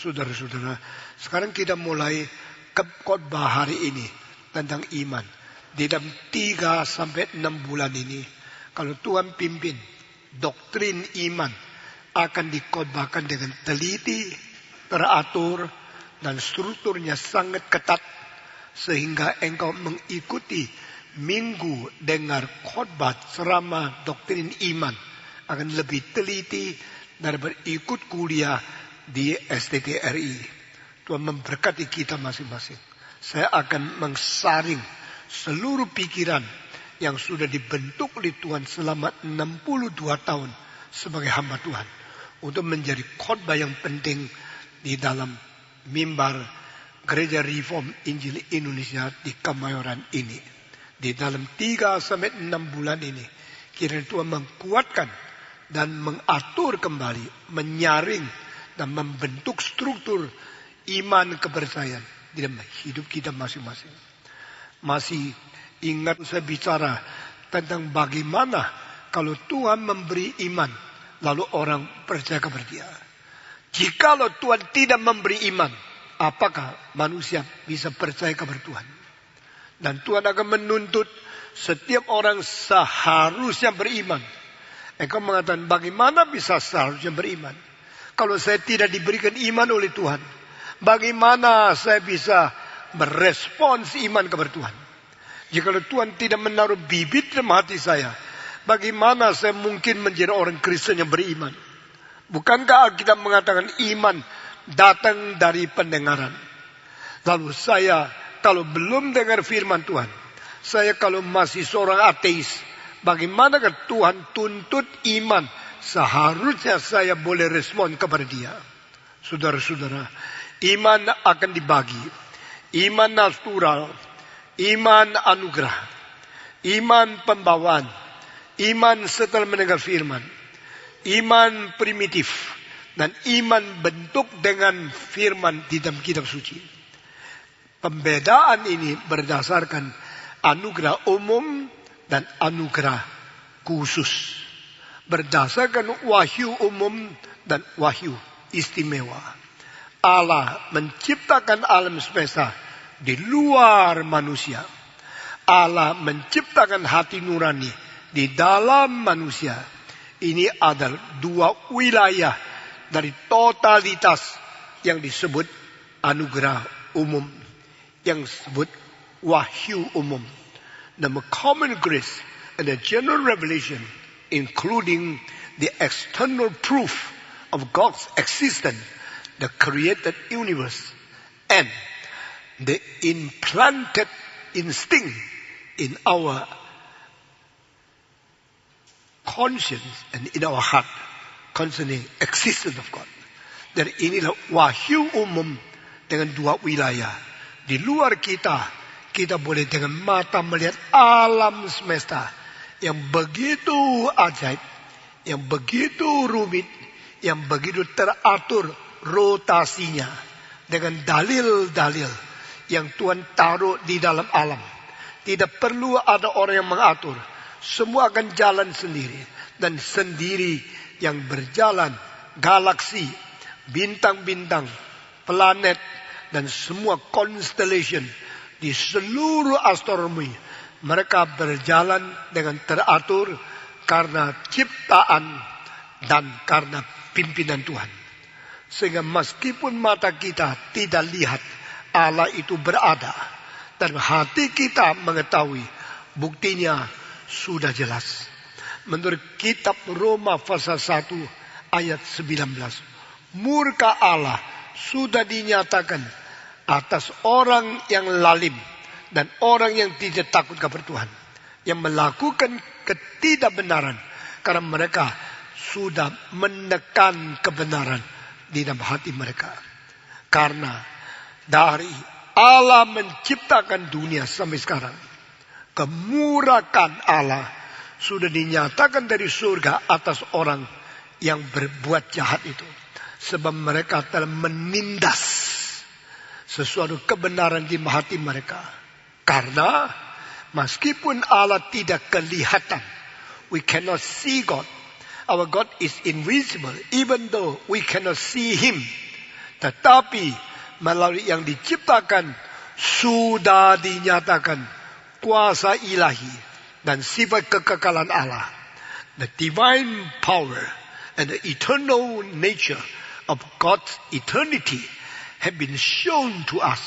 Saudara-saudara, sekarang kita mulai khotbah hari ini tentang iman. Di dalam 3 sampai 6 bulan ini, kalau Tuhan pimpin, doktrin iman akan dikhotbahkan dengan teliti, teratur, dan strukturnya sangat ketat. Sehingga engkau mengikuti minggu dengar khotbah ceramah doktrin iman akan lebih teliti daripada ikut kuliah di STTRI. Tuhan memberkati kita masing-masing. Saya akan mengsaring seluruh pikiran yang sudah dibentuk oleh Tuhan selama 62 tahun sebagai hamba Tuhan untuk menjadi khotbah yang penting di dalam mimbar Gereja Reform Injil Indonesia di Kemayoran ini. Di dalam 3 sampai 6 bulan ini, kiranya Tuhan mengkuatkan dan mengatur kembali, menyaring dan membentuk struktur iman kepercayaan di dalam hidup kita masing-masing. Masih ingat saya bicara tentang bagaimana kalau Tuhan memberi iman, lalu orang percaya kepada Dia. Jikalau Tuhan tidak memberi iman, apakah manusia bisa percaya kepada Tuhan? Dan Tuhan akan menuntut setiap orang seharusnya beriman. Engkau mengatakan, bagaimana bisa seharusnya beriman? Kalau saya tidak diberikan iman oleh Tuhan, bagaimana saya bisa merespons iman kepada Tuhan? Jika Tuhan tidak menaruh bibit dalam hati saya, bagaimana saya mungkin menjadi orang Kristen yang beriman? Bukankah Alkitab mengatakan iman datang dari pendengaran? Lalu saya kalau belum dengar firman Tuhan, saya kalau masih seorang ateis, bagaimanakah Tuhan tuntut iman? Seharusnya saya boleh respon kepada Dia. Saudara-saudara, iman akan dibagi. Iman natural, iman anugerah, iman pembawaan, iman setelah mendengar firman, iman primitif, dan iman bentuk dengan firman di dalam kitab suci. Pembedaan ini berdasarkan anugerah umum dan anugerah khusus. Berdasarkan wahyu umum dan wahyu istimewa. Allah menciptakan alam semesta di luar manusia. Allah menciptakan hati nurani di dalam manusia. Ini adalah 2 wilayah dari totalitas yang disebut anugerah umum, yang disebut wahyu umum. The common grace and the general revelation, including the external proof of God's existence, the created universe, and the implanted instinct in our conscience and in our heart concerning existence of God. Dan inilah wahyu umum dengan 2 wilayah. Di luar kita, kita boleh dengan mata melihat alam semesta yang begitu ajaib, yang begitu rumit, yang begitu teratur rotasinya dengan dalil-dalil yang Tuhan taruh di dalam alam. Tidak perlu ada orang yang mengatur. Semua akan jalan sendiri. Dan sendiri yang berjalan, galaksi, bintang-bintang, planet, dan semua constellation di seluruh astronomi. Mereka berjalan dengan teratur karena ciptaan dan karena pimpinan Tuhan. Sehingga meskipun mata kita tidak lihat Allah itu berada, dan hati kita mengetahui, buktinya sudah jelas. Menurut kitab Roma pasal 1 ayat 19. Murka Allah sudah dinyatakan atas orang yang lalim dan orang yang tidak takut kepada Tuhan, yang melakukan ketidakbenaran, karena mereka sudah menekan kebenaran di dalam hati mereka. Karena dari Allah menciptakan dunia sampai sekarang, kemurakan Allah sudah dinyatakan dari surga atas orang yang berbuat jahat itu. Sebab mereka telah menindas sesuatu kebenaran di hati mereka. Karena meskipun Allah tidak kelihatan, we cannot see God. Our God is invisible, even though we cannot see Him. Tetapi melalui yang diciptakan sudah dinyatakan kuasa ilahi dan sifat kekekalan Allah. The divine power and the eternal nature of God's eternity have been shown to us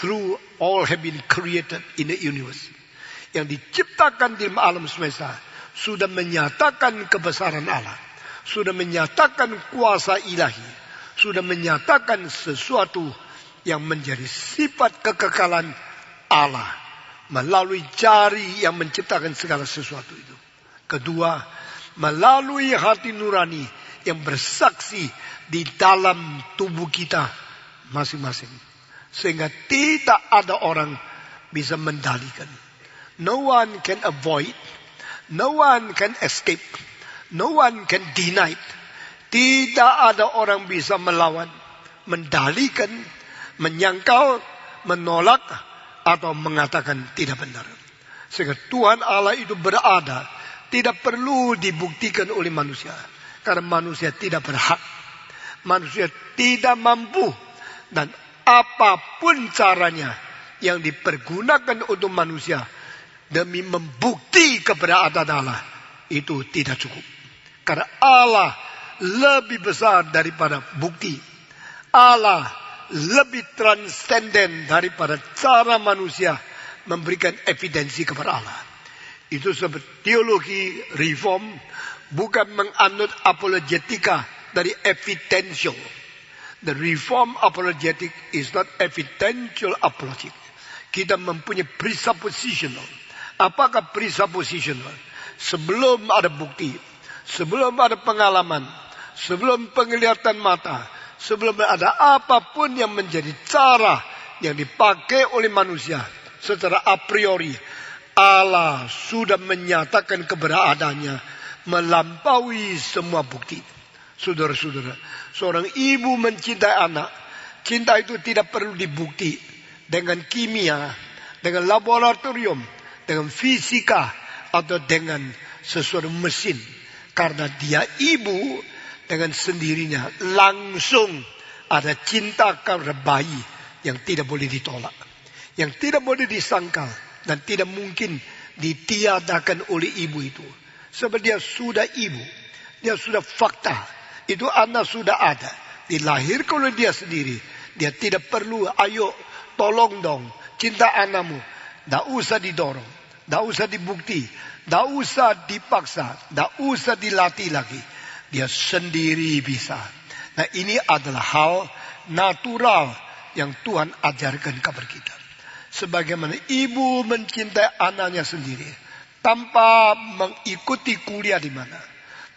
through all have been created in the universe. Yang diciptakan di alam semesta sudah menyatakan kebesaran Allah, sudah menyatakan kuasa ilahi, sudah menyatakan sesuatu yang menjadi sifat kekekalan Allah melalui jari yang menciptakan segala sesuatu itu. Kedua, melalui hati nurani yang bersaksi di dalam tubuh kita masing-masing. Sehingga tidak ada orang bisa mendalikan. No one can avoid, no one can escape, no one can deny. Tidak ada orang bisa melawan, mendalikan, menyangkal, menolak, atau mengatakan tidak benar. Sehingga Tuhan Allah itu berada, tidak perlu dibuktikan oleh manusia. Karena manusia tidak berhak. Manusia tidak mampu. Dan apapun caranya yang dipergunakan untuk manusia demi membukti keberadaan Allah, itu tidak cukup. Karena Allah lebih besar daripada bukti. Allah lebih transenden daripada cara manusia memberikan evidensi kepada Allah. Itu sebab teologi reform bukan menganut apologetika dari evidential. The reform apologetic is not evidential apologetic. Kita mempunyai presuppositional. Apakah presuppositional? Sebelum ada bukti, sebelum ada pengalaman, sebelum penglihatan mata, sebelum ada apapun yang menjadi cara yang dipakai oleh manusia secara a priori, Allah sudah menyatakan keberadaannya melampaui semua bukti. Saudara-saudara, seorang ibu mencintai anak, cinta itu tidak perlu dibukti dengan kimia, dengan laboratorium, dengan fisika, atau dengan sesuatu mesin. Karena dia ibu, dengan sendirinya langsung ada cinta karena bayi yang tidak boleh ditolak, yang tidak boleh disangkal, dan tidak mungkin ditiadakan oleh ibu itu. Sebab dia sudah ibu, dia sudah fakta, itu anak sudah ada, dilahirkan oleh dia sendiri. Dia tidak perlu, ayo tolong dong, cinta anakmu. Tidak usah didorong, tidak usah dibukti, tidak usah dipaksa, tidak usah dilatih lagi. Dia sendiri bisa. Nah, ini adalah hal natural yang Tuhan ajarkan kepada kita. Sebagaimana ibu mencintai anaknya sendiri, tanpa mengikuti kuliah di mana,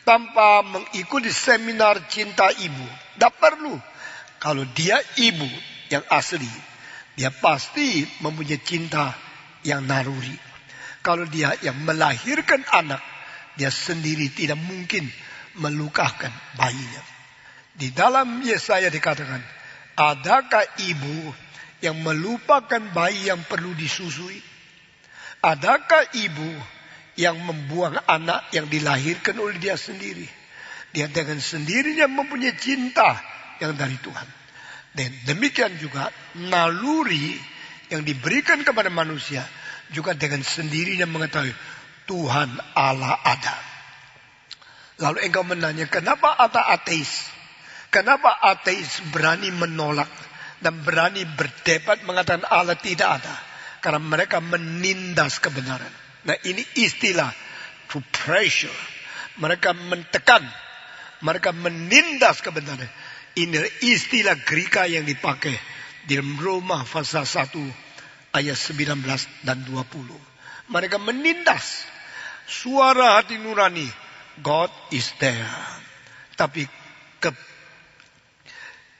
tanpa mengikuti seminar cinta ibu. Tidak perlu. Kalau dia ibu yang asli, dia pasti mempunyai cinta yang naluri. Kalau dia yang melahirkan anak, dia sendiri tidak mungkin melukakan bayinya. Di dalam Yesaya dikatakan, adakah ibu yang melupakan bayi yang perlu disusui? Adakah ibu yang membuang anak yang dilahirkan oleh dia sendiri? Dia dengan sendirinya mempunyai cinta yang dari Tuhan. Dan demikian juga naluri yang diberikan kepada manusia juga dengan sendirinya mengetahui Tuhan Allah ada. Lalu engkau menanya, kenapa ada ateis? Kenapa ateis berani menolak dan berani berdebat mengatakan Allah tidak ada? Karena mereka menindas kebenaran. Nah, ini istilah to pressure. Mereka mentekan, mereka menindas kebenaran. Ini istilah Greka yang dipakai di Roma pasal 1 ayat 19 dan 20. Mereka menindas suara hati nurani. God is there. Tapi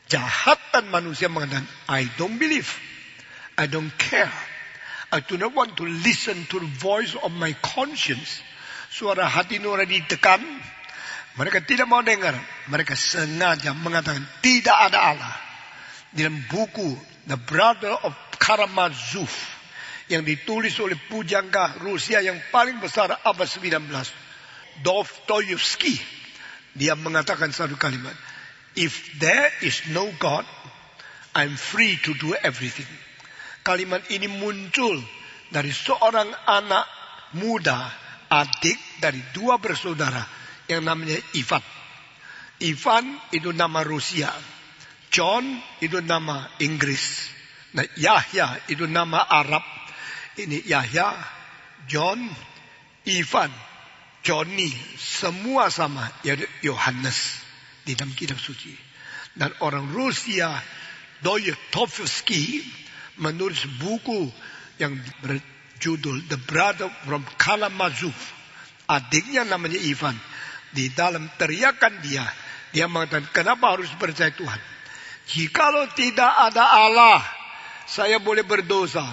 kejahatan manusia mengatakan, I don't believe. I don't care. I do not want to listen to the voice of my conscience. Suara hati nurani ditekan. Mereka tidak mau dengar. Mereka sengaja mengatakan tidak ada Allah. Dalam buku The Brother of Karamazov yang ditulis oleh pujangga Rusia yang paling besar abad 19, Dostoyevsky, dia mengatakan satu kalimat, If there is no God, I'm free to do everything. Kalimat ini muncul dari seorang anak muda, adik dari dua bersaudara yang namanya Ivan. Ivan itu nama Rusia. John itu nama Inggris. Nah, Yahya itu nama Arab. Ini Yahya, John, Ivan, Johnny, semua sama, yaitu Yohanes di dalam kitab suci. Dan orang Rusia, Dostoyevsky, menulis buku yang berjudul The Brother from Kalamazoo. Adiknya namanya Ivan. Di dalam teriakan dia mengatakan, kenapa harus percaya Tuhan? Jikalau tidak ada Allah, saya boleh berdosa.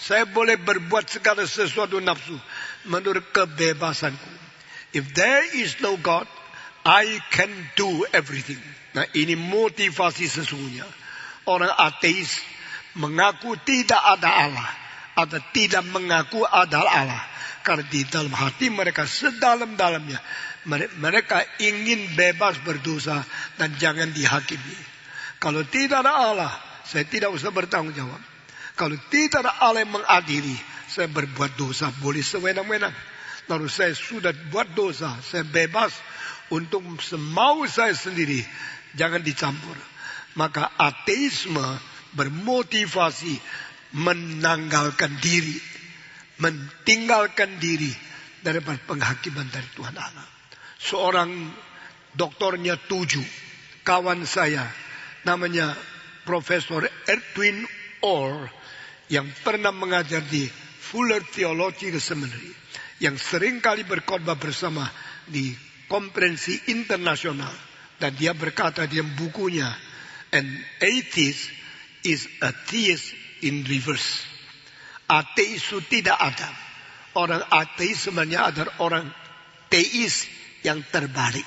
Saya boleh berbuat segala sesuatu nafsu menurut kebebasanku. If there is no God, I can do everything. Nah, ini motivasi sesungguhnya. Orang ateis mengaku tidak ada Allah atau tidak mengaku ada Allah. Karena di dalam hati mereka sedalam-dalamnya mereka ingin bebas berdosa dan jangan dihakimi. Kalau tidak ada Allah, saya tidak usah bertanggung jawab. Kalau tidak ada Allah yang mengadili, saya berbuat dosa boleh sewenang-wenang. Lalu saya sudah buat dosa, saya bebas untuk semau saya sendiri. Jangan dicampur. Maka ateisme bermotivasi menanggalkan diri, mentinggalkan diri daripada penghakiman dari Tuhan Allah. Seorang doktornya 7, kawan saya, namanya Profesor Edwin Orr, yang pernah mengajar di Fuller Theological Seminary, yang sering kali berkhotbah bersama di konferensi internasional. Dan dia berkata di bukunya, an atheist is a theist in reverse. Ateis itu tidak ada. Orang ateis sebenarnya adalah orang teis yang terbalik.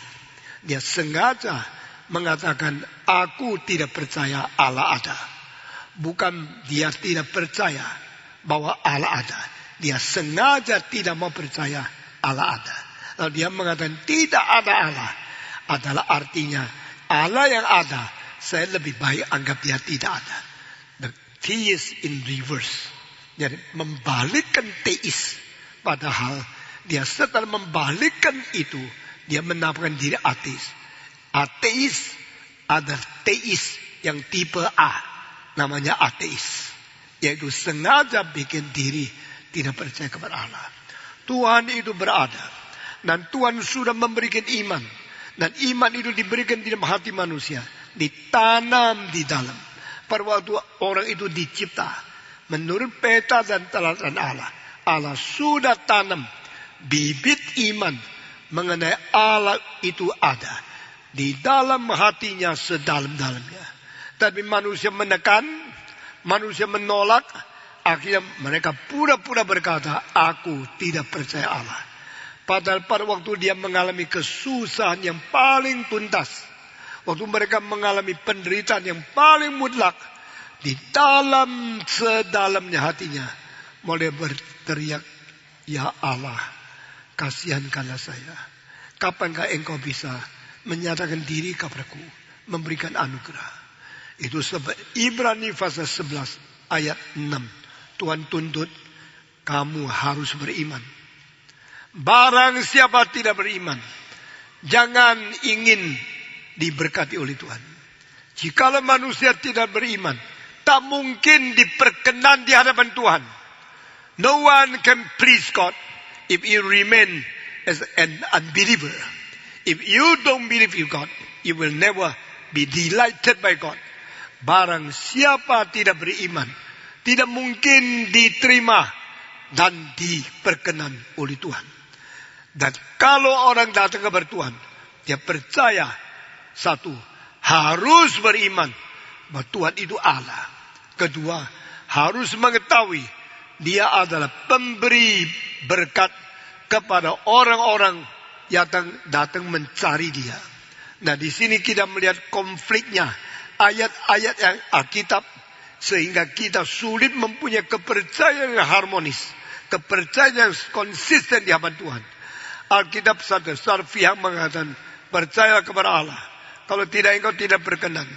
Dia sengaja mengatakan, aku tidak percaya Allah ada. Bukan dia tidak percaya bahwa Allah ada. Dia sengaja tidak mau percaya Allah ada. Lalu dia mengatakan tidak ada Allah. Adalah artinya Allah yang ada, saya lebih baik anggap dia tidak ada. The theist in reverse. Jadi membalikkan teis. Padahal dia setelah membalikkan itu, dia menampakkan diri ateis. Ateis adalah teis yang tipe A. Namanya ateis. Yaitu sengaja bikin diri tidak percaya kepada Allah. Tuhan itu berada. Dan Tuhan sudah memberikan iman. Dan iman itu diberikan di dalam hati manusia. Ditanam di dalam. Pada waktu orang itu dicipta. Menurut peta dan teladan Allah. Allah sudah tanam bibit iman mengenai Allah itu ada. Di dalam hatinya sedalam-dalamnya. Tapi manusia menekan, manusia menolak. Akhirnya mereka pura-pura berkata, aku tidak percaya Allah. Padahal pada waktu dia mengalami kesusahan yang paling tuntas. Waktu mereka mengalami penderitaan yang paling mutlak. Di dalam sedalamnya hatinya. Mulai berteriak, ya Allah, kasihankanlah saya. Kapankah engkau bisa menyatakan diri kepadaku, memberikan anugerah. Itu sebab Ibrani pasal 11 ayat 6. Tuhan tuntut kamu harus beriman. Barang siapa tidak beriman, jangan ingin diberkati oleh Tuhan. Jikalau manusia tidak beriman, tak mungkin diperkenan di hadapan Tuhan. No one can please God if you remain as an unbeliever. If you don't believe in God, you will never be delighted by God. Barang siapa tidak beriman, tidak mungkin diterima dan diperkenan oleh Tuhan. Dan kalau orang datang kepada Tuhan, dia percaya satu, harus beriman bahwa Tuhan itu Allah. Kedua, harus mengetahui dia adalah pemberi berkat kepada orang-orang yang datang mencari dia. Nah, di sini kita melihat konfliknya. Ayat-ayat yang Alkitab sehingga kita sulit mempunyai kepercayaan yang harmonis, kepercayaan yang konsisten di hadapan Tuhan. Alkitab satu pihak mengatakan percayalah kepada Allah. Kalau tidak, engkau tidak berkenan.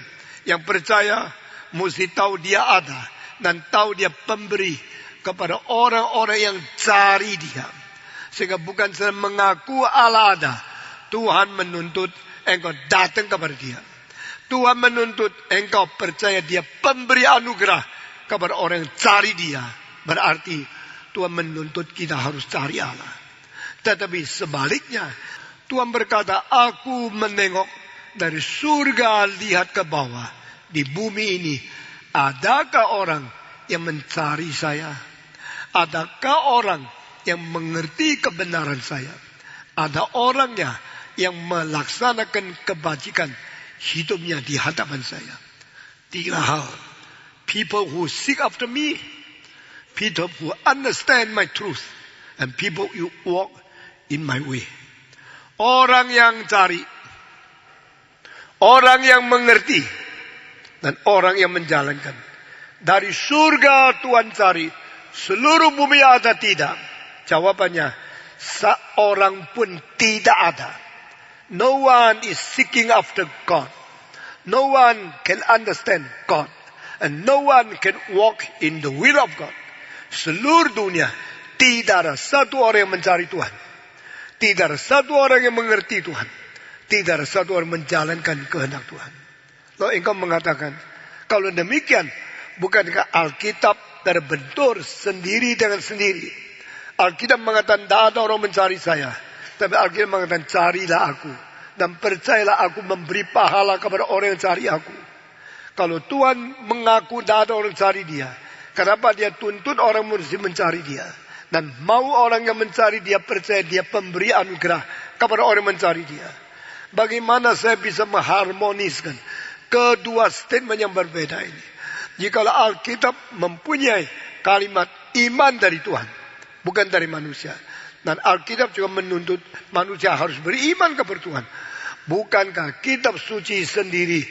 Yang percaya mesti tahu dia ada dan tahu dia pemberi kepada orang-orang yang cari dia. Sehingga bukan saja mengaku Allah ada, Tuhan menuntut engkau datang kepada dia. Tuhan menuntut engkau percaya dia pemberi anugerah kepada orang yang cari dia. Berarti Tuhan menuntut kita harus cari Allah. Tetapi sebaliknya, Tuhan berkata, aku menengok dari surga lihat ke bawah. Di bumi ini, adakah orang yang mencari saya? Adakah orang yang mengerti kebenaran saya? Ada orangnya yang melaksanakan kebajikan hidupnya di hadapan saya. 3 hal. People who seek after me, people who understand my truth, and people who walk in my way. Orang yang cari, orang yang mengerti, dan orang yang menjalankan. Dari surga Tuhan cari, seluruh bumi ada tidak? Jawabannya, seorang pun tidak ada. No one is seeking after God. No one can understand God. And no one can walk in the will of God. Seluruh dunia, tidak ada satu orang yang mencari Tuhan. Tidak ada satu orang yang mengerti Tuhan. Tidak ada satu orang yang menjalankan kehendak Tuhan. Lalu engkau mengatakan, kalau demikian, bukankah Alkitab terbentur sendiri dengan sendiri? Alkitab mengatakan, tidak ada orang mencari saya. Tapi Alkitab mengatakan, carilah aku. Dan percayalah aku memberi pahala kepada orang yang cari aku. Kalau Tuhan mengaku tidak ada orang cari dia, kenapa dia tuntut orang mesti mencari dia? Dan mau orang yang mencari dia percaya dia pemberi anugerah kepada orang yang mencari dia. Bagaimana saya bisa mengharmoniskan kedua statement yang berbeda ini? Jikalau Alkitab mempunyai kalimat iman dari Tuhan, bukan dari manusia. Dan Alkitab juga menuntut manusia harus beriman kepada Tuhan. Bukankah kitab suci sendiri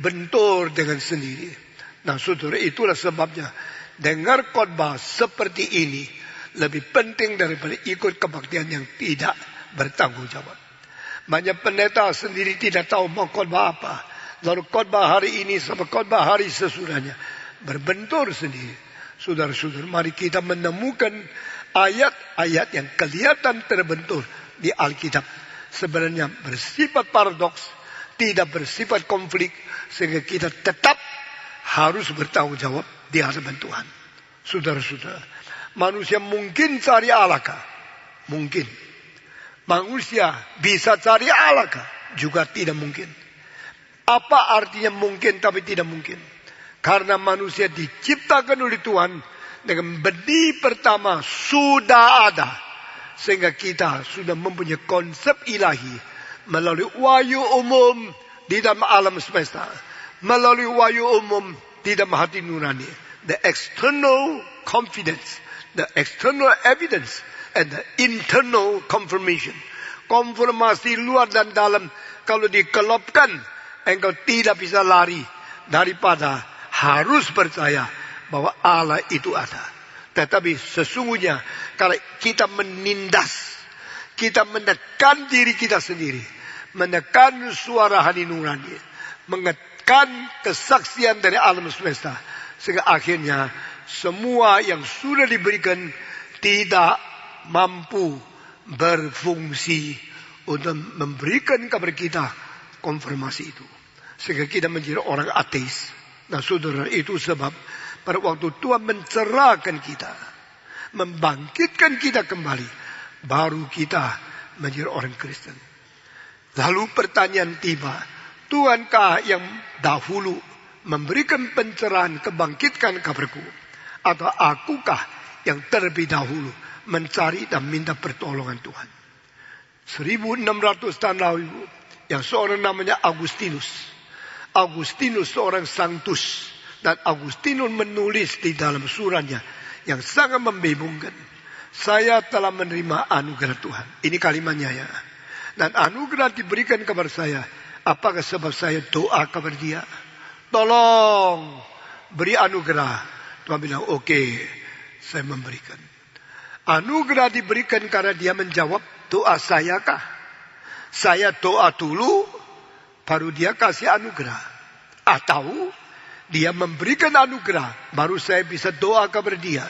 bentur dengan sendiri? Nah saudara, itulah sebabnya dengar khotbah seperti ini lebih penting daripada ikut kebaktian yang tidak bertanggung jawab. Banyak pendeta sendiri tidak tahu mau khotbah apa. Lalu khotbah hari ini sama khotbah hari sesudahnya berbentur sendiri. Saudara-saudara, mari kita menemukan ayat-ayat yang kelihatan terbentur di Alkitab. Sebenarnya bersifat paradoks, tidak bersifat konflik, sehingga kita tetap harus bertanggung jawab di hadapan Tuhan. Saudara-saudara, manusia mungkin cari Allah kah? Mungkin. Manusia bisa cari Allah kah? Juga tidak mungkin. Apa artinya mungkin tapi tidak mungkin? Karena manusia diciptakan oleh Tuhan dengan benih pertama sudah ada. Sehingga kita sudah mempunyai konsep ilahi melalui wahyu umum di dalam alam semesta. Melalui wahyu umum di dalam hati nurani. The external confidence, the external evidence, and the internal confirmation. Konfirmasi luar dan dalam, kalau dikelopkan, engkau tidak bisa lari daripada harus percaya bahwa Allah itu ada. Tetapi sesungguhnya kalau kita menindas, kita menekan diri kita sendiri, menekan suara hati nurani, menekan kesaksian dari alam semesta, sehingga akhirnya semua yang sudah diberikan tidak mampu berfungsi untuk memberikan kepada kita konfirmasi itu. Sehingga kita menjadi orang ateis. Nah saudara, itu sebab pada waktu Tuhan mencerahkan kita, membangkitkan kita kembali, baru kita menjadi orang Kristen. Lalu pertanyaan tiba, Tuhankah yang dahulu memberikan pencerahan, kebangkitkan kepadaku, atau akukah yang terlebih dahulu mencari dan minta pertolongan Tuhan? 1600 tahun lalu, yang seorang namanya Agustinus. Agustinus seorang sanctus. Dan Agustinus menulis di dalam suratnya yang sangat membingungkan. Saya telah menerima anugerah Tuhan. Ini kalimatnya ya. Dan anugerah diberikan kepada saya. Apakah sebab saya doa kepada dia? Tolong beri anugerah. Tuhan bilang, oke, saya memberikan. Anugerah diberikan karena dia menjawab doa saya kah? Saya doa dulu, baru dia kasih anugerah. Atau dia memberikan anugerah, baru saya bisa doa kepada dia.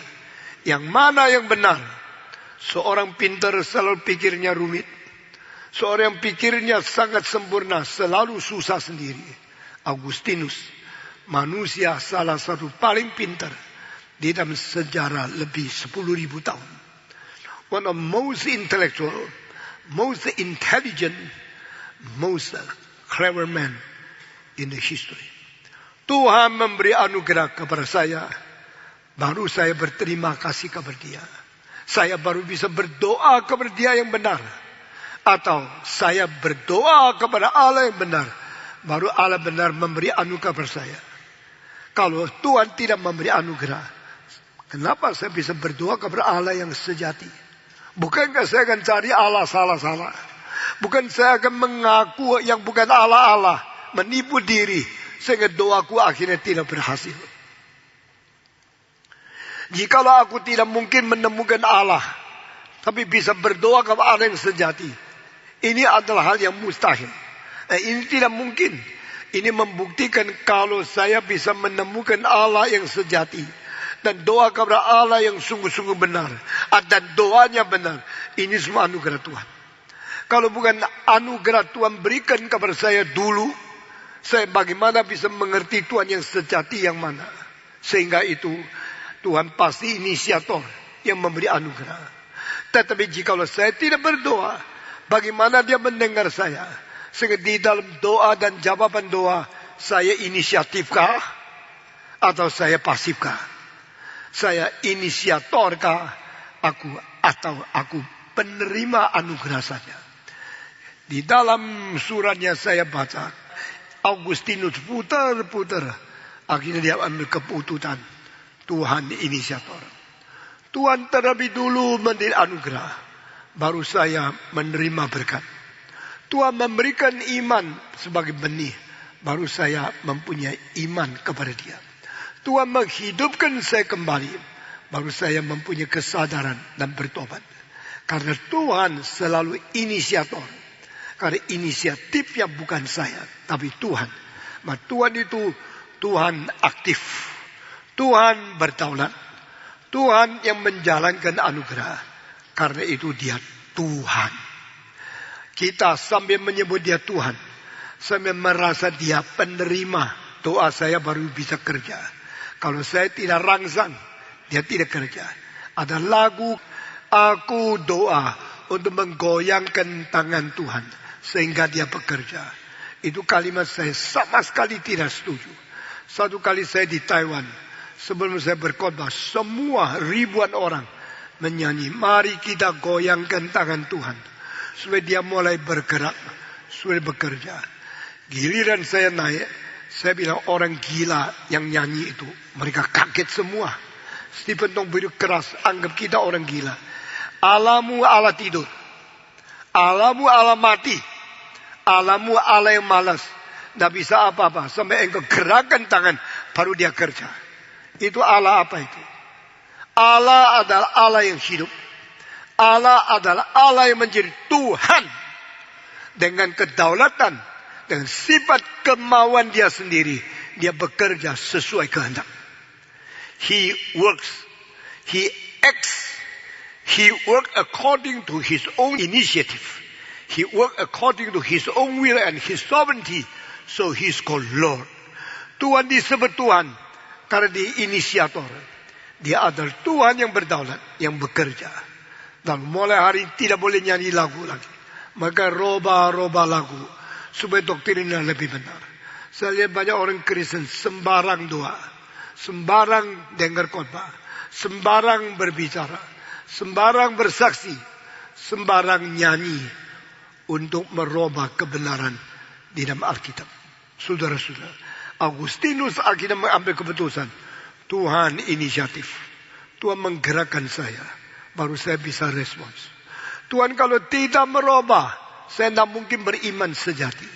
Yang mana yang benar? Seorang pintar selalu pikirnya rumit. Seorang yang pikirnya sangat sempurna selalu susah sendiri. Augustinus, manusia salah satu paling pintar di dalam sejarah lebih 10.000 tahun. One of most intellectual, most intelligent, most clever man in the history. Tuhan memberi anugerah kepada saya, baru saya berterima kasih kepada dia. Saya baru bisa berdoa kepada dia yang benar. Atau saya berdoa kepada Allah yang benar, baru Allah benar memberi anugerah kepada saya. Kalau Tuhan tidak memberi anugerah, kenapa saya bisa berdoa kepada Allah yang sejati? Bukankah saya akan cari Allah salah-salah? Bukan saya akan mengaku yang bukan Allah-Allah, menipu diri, sehingga doaku akhirnya tidak berhasil. Jikalau aku tidak mungkin menemukan Allah, tapi bisa berdoa kepada Allah yang sejati, ini adalah hal yang mustahil. Ini tidak mungkin. Ini membuktikan kalau saya bisa menemukan Allah yang sejati dan doa kepada Allah yang sungguh-sungguh benar, dan doanya benar, ini semua anugerah Tuhan. Kalau bukan anugerah Tuhan berikan kepada saya dulu, saya bagaimana bisa mengerti Tuhan yang sejati yang mana? Sehingga itu Tuhan pasti inisiator yang memberi anugerah. Tetapi jikalau saya tidak berdoa, bagaimana dia mendengar saya? Sehingga di dalam doa dan jawaban doa, saya inisiatifkah? Atau saya pasifkah? Saya inisiatorkah? Atau aku penerima anugerah saja? Di dalam suratnya saya baca, Augustinus putar-putar, akhirnya dia ambil keputusan, Tuhan inisiator. Tuhan terlebih dulu memberi anugerah, baru saya menerima berkat. Tuhan memberikan iman sebagai benih, baru saya mempunyai iman kepada dia. Tuhan menghidupkan saya kembali, baru saya mempunyai kesadaran dan bertobat. Karena Tuhan selalu inisiator. Karena inisiatifnya bukan saya, tapi Tuhan. Nah, Tuhan itu Tuhan aktif. Tuhan berdaulat. Tuhan yang menjalankan anugerah. Karena itu dia Tuhan. Kita sambil menyebut dia Tuhan, sambil merasa dia penerima doa saya baru bisa kerja. Kalau saya tidak rangsang, dia tidak kerja. Ada lagu, aku doa untuk menggoyangkan tangan Tuhan sehingga dia bekerja. Itu kalimat saya sama sekali tidak setuju. Satu kali saya di Taiwan, sebelum saya berkhotbah, semua ribuan orang menyanyi, mari kita goyangkan tangan Tuhan supaya dia mulai bergerak, supaya bekerja. Giliran saya naik, saya bilang orang gila yang nyanyi itu. Mereka kaget semua. Stephen Tong begitu keras, anggap kita orang gila. Alamu ala tidur, alamu ala mati, alamu ala yang malas. Tidak bisa apa-apa, sampai engkau gerakan tangan, baru dia kerja. Itu Allah apa itu? Allah adalah Allah yang hidup. Allah adalah Allah yang menjadi Tuhan. Dengan kedaulatan, dengan sifat kemauan dia sendiri, dia bekerja sesuai kehendak. He works, he acts, he works according to his own initiative. He works according to his own will and his sovereignty. So he is called Lord. Tuhan disebut Tuhan karena dia inisiator. Dia adalah Tuhan yang berdaulat, yang bekerja. Dan mulai hari ini tidak boleh nyanyi lagu lagi. Maka roba lagu supaya doktrinnya lebih benar. Saya lihat banyak orang Kristen sembarang doa, sembarang dengar khotbah, sembarang berbicara, sembarang bersaksi, sembarang nyanyi untuk merubah kebenaran di dalam Alkitab. Saudara-saudara, Augustinus akhirnya mengambil keputusan. Tuhan inisiatif. Tuhan menggerakkan saya, baru saya bisa respons. Tuhan kalau tidak merubah, saya tidak mungkin beriman sejati.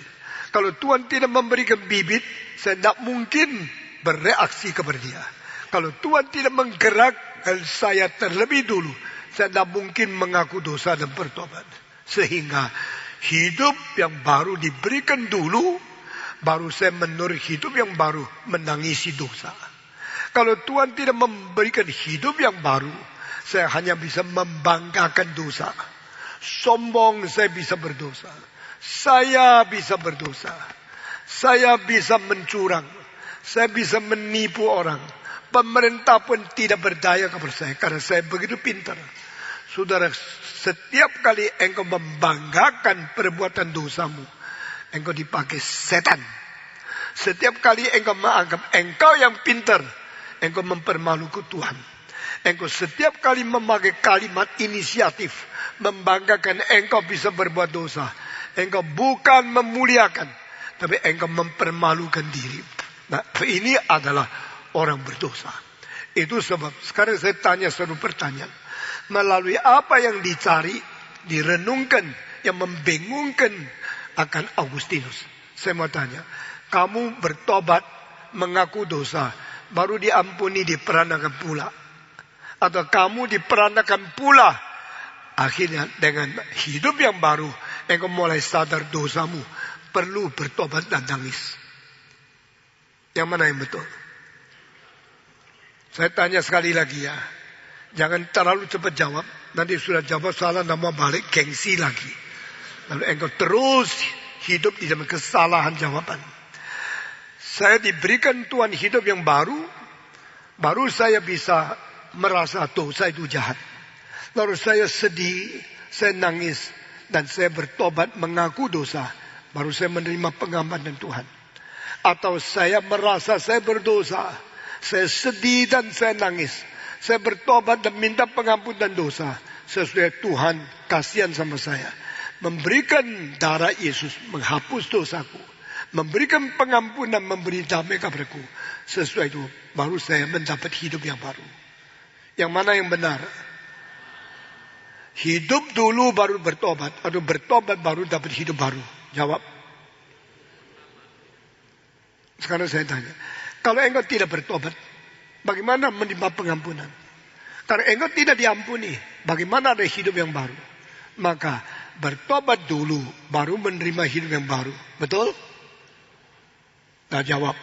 Kalau Tuhan tidak memberikan bibit, saya tidak mungkin bereaksi kepada dia. Kalau Tuhan tidak menggerakkan saya terlebih dulu, saya tidak mungkin mengaku dosa dan bertobat. Sehingga Hidup yang baru diberikan dulu, baru saya menurut hidup yang baru menangisi dosa. Kalau Tuhan tidak memberikan hidup yang baru, saya hanya bisa membanggakan dosa. Sombong saya bisa berdosa. Saya bisa berdosa. Saya bisa mencurang. Saya bisa menipu orang. Pemerintah pun tidak berdaya kepada saya karena saya begitu pintar. Saudara, setiap kali engkau membanggakan perbuatan dosamu, engkau dipakai setan. Setiap kali engkau menganggap engkau yang pintar, engkau mempermalukan Tuhan. Engkau setiap kali memakai kalimat inisiatif, membanggakan engkau bisa berbuat dosa. Engkau bukan memuliakan, tapi engkau mempermalukan diri. Nah, ini adalah orang berdosa. Itu sebab sekarang saya tanya satu pertanyaan. Melalui apa yang dicari, direnungkan, yang membingungkan akan Agustinus. Saya mau tanya, kamu bertobat, mengaku dosa, baru diampuni, diperanakan pula. Atau kamu diperanakan pula, akhirnya dengan hidup yang baru, engkau mulai sadar dosamu, perlu bertobat dan nangis. Yang mana yang betul? Saya tanya sekali lagi ya. Jangan terlalu cepat jawab. Nanti sudah jawab salah, nama balik gengsi lagi. Lalu engkau terus hidup di dalam kesalahan jawaban. Saya diberikan Tuhan hidup yang baru. Baru saya bisa merasa dosa itu jahat. Lalu saya sedih, saya nangis. Dan saya bertobat mengaku dosa. Baru saya menerima pengampunan Tuhan. Atau saya merasa saya berdosa. Saya sedih dan saya nangis. Saya bertobat dan minta pengampunan dosa. Sesuai Tuhan kasihan sama saya. Memberikan darah Yesus menghapus dosaku. Memberikan pengampunan, memberi damai kepadaku. Sesuai itu baru saya mendapat hidup yang baru. Yang mana yang benar? Hidup dulu baru bertobat. Atau bertobat baru dapat hidup baru? Jawab. Sekarang saya tanya. Kalau engkau tidak bertobat, bagaimana menerima pengampunan? Karena engkau tidak diampuni, bagaimana ada hidup yang baru? Maka bertobat dulu, baru menerima hidup yang baru. Betul? Nah, jawab.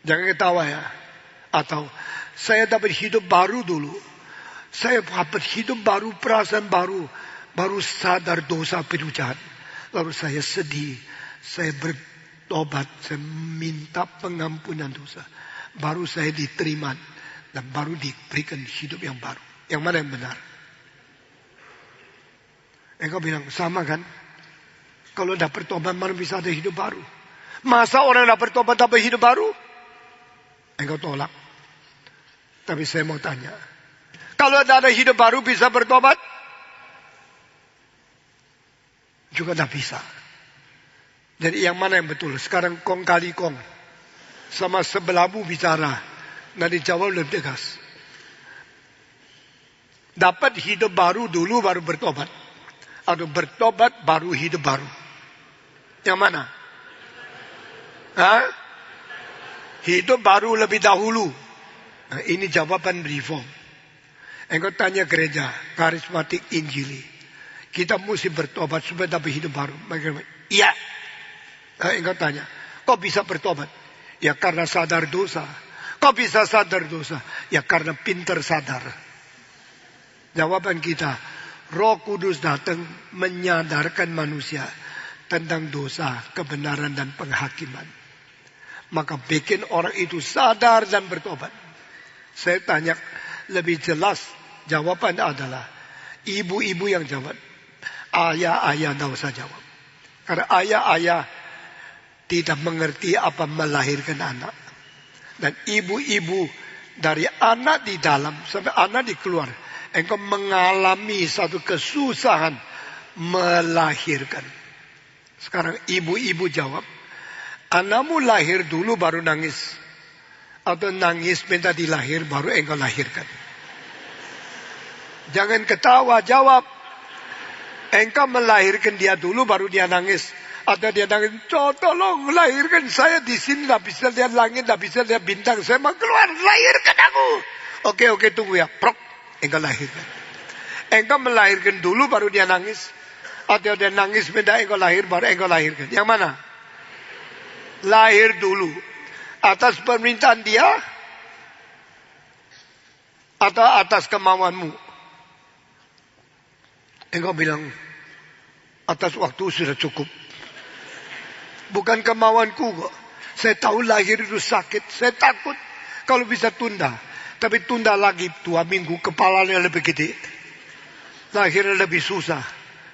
Jangan ketawa ya. Atau saya dapat hidup baru dulu. Saya dapat hidup baru, perasaan baru. Baru sadar dosa penuh jahat. Lalu saya sedih. Saya bertobat. Saya minta pengampunan dosa. Baru saya diterima. Dan baru diberikan hidup yang baru. Yang mana yang benar? Engkau bilang, sama kan? Kalau dapat tobat, mana bisa ada hidup baru? Masa orang dapat tobat, dapat hidup baru? Engkau tolak. Tapi saya mau tanya. Kalau ada hidup baru, bisa bertobat? Juga tidak bisa. Jadi yang mana yang betul? Sekarang kong kali kong. Sama sebelahmu bicara. Nanti jawab lebih tegas. Dapat hidup baru dulu baru bertobat. Atau bertobat baru hidup baru. Yang mana? Hah? Hidup baru lebih dahulu. Nah, ini jawaban reform. Engkau tanya gereja karismatik Injili. Kita mesti bertobat supaya dapat hidup baru. Mereka, iya. Nah, engkau tanya, kok bisa bertobat? Ya karena sadar dosa. Kok bisa sadar dosa? Ya karena pintar sadar. Jawaban kita, Roh Kudus datang menyadarkan manusia tentang dosa, kebenaran dan penghakiman. Maka bikin orang itu sadar dan bertobat. Saya tanya lebih jelas, jawaban adalah ibu-ibu yang jawab. Ayah-ayah tidak usah jawab. Karena ayah-ayah tidak mengerti apa melahirkan anak. Dan ibu-ibu dari anak di dalam sampai anak di keluar. Engkau mengalami satu kesusahan melahirkan. Sekarang ibu-ibu jawab. Anakmu lahir dulu baru nangis. Atau nangis minta dilahir baru engkau lahirkan. Jangan ketawa, jawab. Engkau melahirkan dia dulu baru dia nangis. Atau dia nangis, tolong lahirkan saya di sini. Tidak bisa lihat langit, tidak bisa lihat bintang. Saya mau keluar, lahirkan aku. Oke, tunggu ya. Prok, engkau lahirkan. Engkau melahirkan dulu baru dia nangis. Atau dia nangis benda engkau lahir baru engkau lahirkan? Yang mana? Lahir dulu. Atas permintaan dia atau atas kemauanmu? Engkau bilang atas waktu sudah cukup. Bukan kemauanku kok. Saya tahu lahir itu sakit. Saya takut kalau bisa tunda. Tapi tunda lagi 2 minggu, kepalanya lebih gede. Lahirnya lebih susah.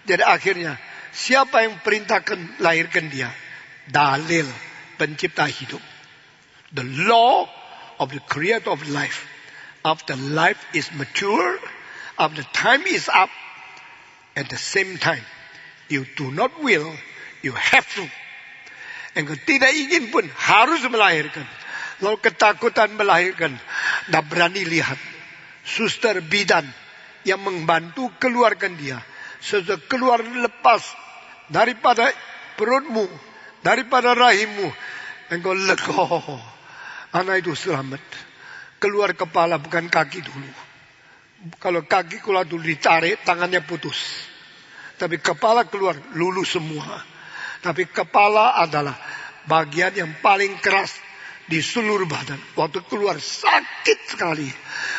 Jadi akhirnya, siapa yang perintahkan lahirkan dia? Dalil pencipta hidup. The law of the creator of life. After life is mature, after time is up, at the same time, you do not will, you have to. Engkau tidak ingin pun harus melahirkan. Lalu ketakutan melahirkan. Tak berani lihat. Suster bidan yang membantu keluarkan dia. Setelah keluar lepas daripada perutmu, daripada rahimmu, engkau lega. Anak itu selamat. Keluar kepala bukan kaki dulu. Kalau kaki keluar dulu ditarik, tangannya putus. Tapi kepala keluar, lulus semua. Tapi kepala adalah bagian yang paling keras di seluruh badan. Waktu keluar sakit sekali.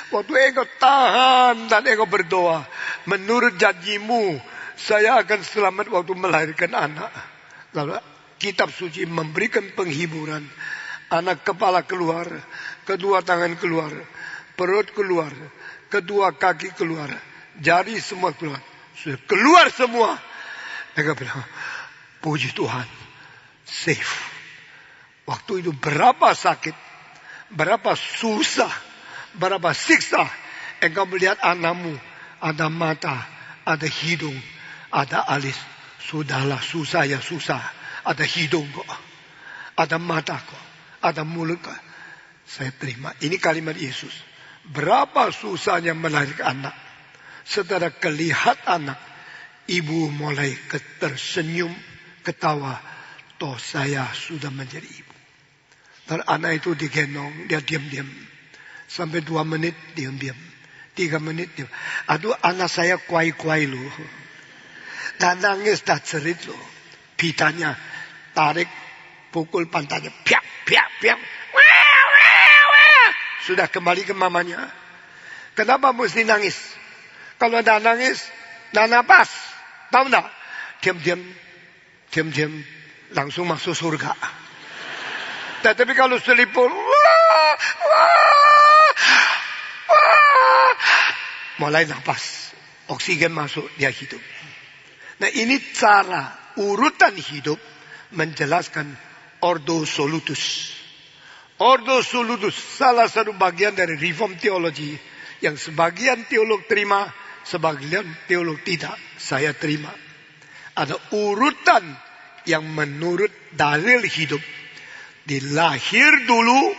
Waktu engkau tahan dan engkau berdoa, menurut janjimu, saya akan selamat waktu melahirkan anak. Lalu kitab suci memberikan penghiburan. Anak kepala keluar, kedua tangan keluar, perut keluar, kedua kaki keluar, jari semua keluar. Sudah keluar semua. Engkau bilang, puji Tuhan, safe. Waktu itu berapa sakit, berapa susah, berapa siksa. Engkau melihat anakmu, ada mata, ada hidung, ada alis. Sudahlah, susah ya susah. Ada hidung kok, ada mata kok, ada mulut kok. Saya terima. Ini kalimat Yesus. Berapa susahnya melahirkan anak. Setelah kelihat anak, ibu mulai tersenyum, ketawa. Toh saya sudah menjadi ibu. Dan anak itu digendong, dia diam-diam. Sampai 2 menit diam-diam. 3 menit diam. Aduh, anak saya kuai-kuai loh. Dan nangis, dah cerit loh. Pitanya tarik, pukul pantatnya. Piak, piak, piak. Wah, wah, wah. Sudah kembali ke mamanya. Kenapa mesti nangis? Kalau dah nangis, dah napas. Tahu tak? Diam-diam. Diam-diam. Langsung masuk surga. Tapi kalau selipur, wah, wah, wah, mulai napas, oksigen masuk, dia hidup. Nah, ini cara urutan hidup menjelaskan Ordo Solutus. Ordo Solutus salah satu bagian dari Reform Theology yang sebagian teolog terima, sebagian teolog tidak. Saya terima. Ada urutan yang menurut dalil hidup. Dilahir dulu,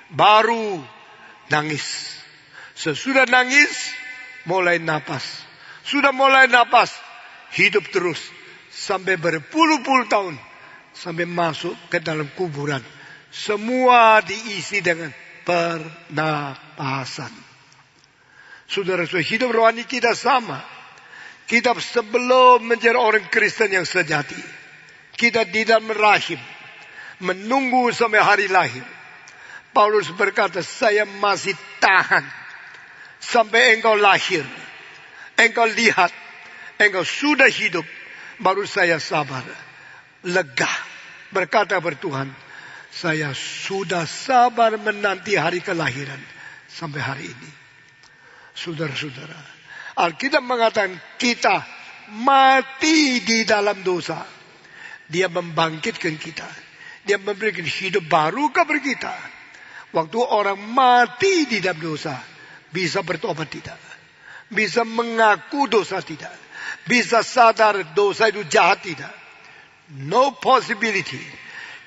baru nangis. Sesudah nangis, mulai napas. Sudah mulai napas, hidup terus. Sampai berpuluh-puluh tahun. Sampai masuk ke dalam kuburan. Semua diisi dengan pernapasan. Saudara-saudara, hidup rohani kita sama. Kita sebelum menjadi orang Kristen yang sejati. Kita di dalam rahim. Menunggu sampai hari lahir. Paulus berkata, saya masih tahan sampai engkau lahir. Engkau lihat, engkau sudah hidup, baru saya sabar, lega. Berkata bertuhan, saya sudah sabar menanti hari kelahiran sampai hari ini. Saudara-saudara, Alkitab mengatakan kita mati di dalam dosa. Dia membangkitkan kita. Dia memberikan hidup baru kepada kita. Waktu orang mati di dalam dosa, bisa bertobat tidak? Bisa mengaku dosa tidak? Bisa sadar dosa itu jahat tidak? No possibility.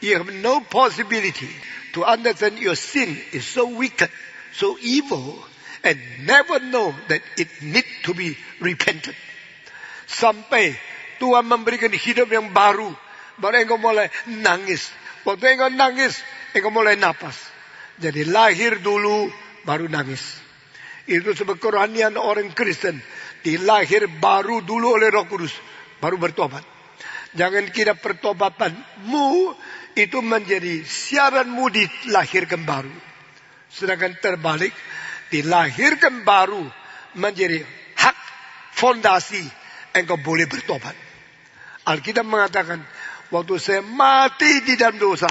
You have no possibility to understand your sin is so wicked, so evil, and never know that it need to be repented. Sampai Tuhan memberikan hidup yang baru, baru engkau mulai nangis. Waktu engkau nangis, engkau mulai napas. Jadi lahir dulu, baru nangis. Itu sebab kerohanian orang Kristen. Dilahir baru dulu oleh Roh Kudus. baru bertobat. Jangan kira pertobatanmu itu menjadi siaranmu dilahirkan baru. Sedangkan terbalik, dilahirkan baru menjadi hak fondasi engkau boleh bertobat. Alkitab mengatakan, waktu saya mati di dalam dosa,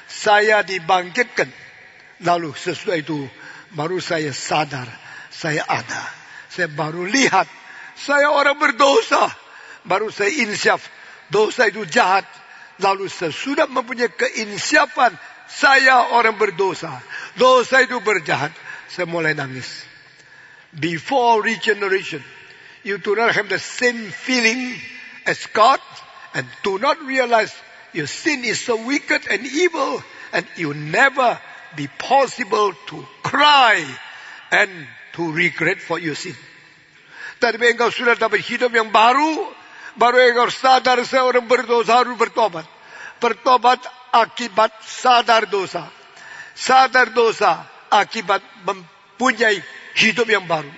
saya dibangkitkan. Lalu sesudah itu baru saya sadar, saya ada. Saya baru lihat, saya orang berdosa. Baru saya insyaf, dosa itu jahat. Lalu sesudah mempunyai keinsyafan, saya orang berdosa. Dosa itu berjahat. Saya mulai nangis. Before regeneration, you do not have the same feeling as God, and do not realize your sin is so wicked and evil, and you never be possible to cry and to regret for your sin. Tapi engkau sudah dapat hidup yang baru engkau sadar saya orang berdosa, harus bertobat. Bertobat akibat sadar dosa. Sadar dosa akibat mempunyai hidup yang baru.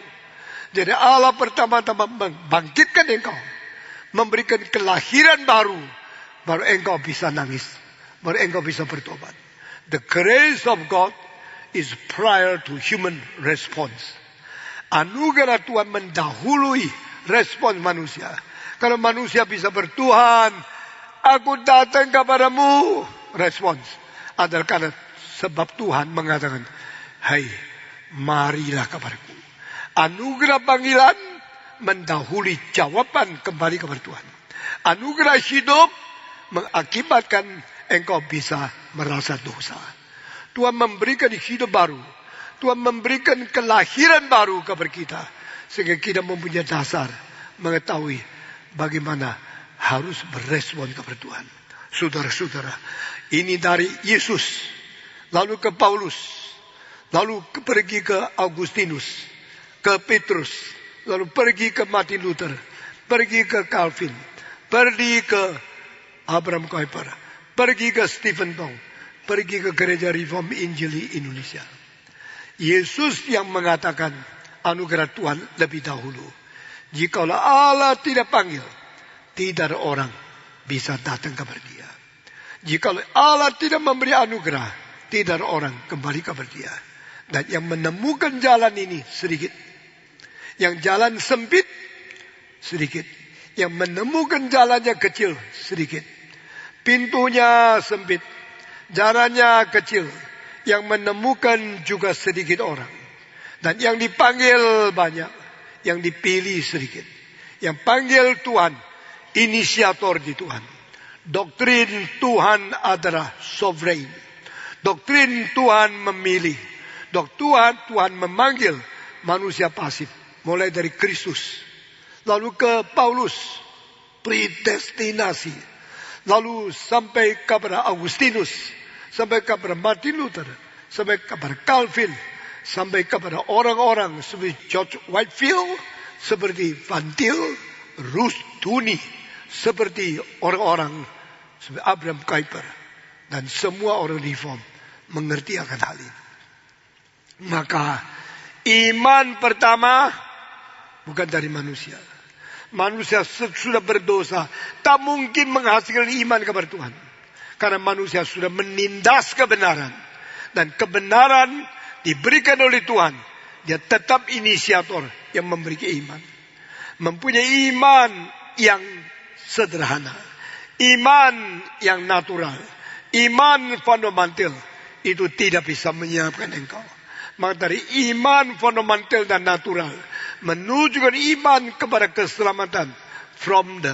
Jadi Allah pertama-tama membangkitkan engkau, memberikan kelahiran baru engkau bisa nangis, baru engkau bisa bertobat. The grace of God is prior to human response. Anugerah Tuhan mendahului respon manusia. Kalau manusia bisa bertuhan, aku datang kepadamu, respons adalah karena sebab Tuhan mengatakan, hai, marilah kepadaku. Anugerah panggilan mendahului jawaban kembali kepada Tuhan. Anugerah hidup mengakibatkan engkau bisa merasa dosa. Tuhan memberikan hidup baru. Tuhan memberikan kelahiran baru kepada kita. Sehingga kita mempunyai dasar mengetahui bagaimana harus berespon kepada Tuhan. Saudara-saudara, ini dari Yesus, lalu ke Paulus, lalu pergi ke Augustinus, ke Petrus, lalu pergi ke Martin Luther, pergi ke Calvin, pergi ke Abraham Kuyper, pergi ke Stephen Tong, pergi ke Gereja Reform Injili Indonesia. Yesus yang mengatakan anugerah Tuhan lebih dahulu. Jikalau Allah tidak panggil, tidak ada orang bisa datang kepada dia. Jikalau Allah tidak memberi anugerah, tidak ada orang kembali kepada dia. Dan yang menemukan jalan ini sedikit. Yang jalan sempit, sedikit. Yang menemukan jalannya kecil, sedikit. Pintunya sempit, jalannya kecil. Yang menemukan juga sedikit orang. Dan yang dipanggil banyak, yang dipilih sedikit. Yang panggil Tuhan, inisiator di Tuhan. Doktrin Tuhan adalah sovereign. Doktrin Tuhan memilih. Tuhan memanggil manusia pasif. Mulai dari Kristus. Lalu ke Paulus. Predestinasi. Lalu sampai kepada Augustinus. Sampai kepada Martin Luther. Sampai kepada Calvin. Sampai kepada orang-orang seperti George Whitefield. Seperti Van Til. Ruth Tooney. Seperti orang-orang seperti Abraham Kuyper. Dan semua orang reform mengerti akan hal ini. Maka iman pertama bukan dari manusia. Manusia sudah berdosa, tak mungkin menghasilkan iman kepada Tuhan. Karena manusia sudah menindas kebenaran. Dan kebenaran diberikan oleh Tuhan. Dia tetap inisiator yang memberikan iman. Mempunyai iman yang sederhana. Iman yang natural. Iman fundamental. Itu tidak bisa menyiapkan engkau. Maka dari iman fundamental dan natural. Menunjukkan iman kepada keselamatan. From the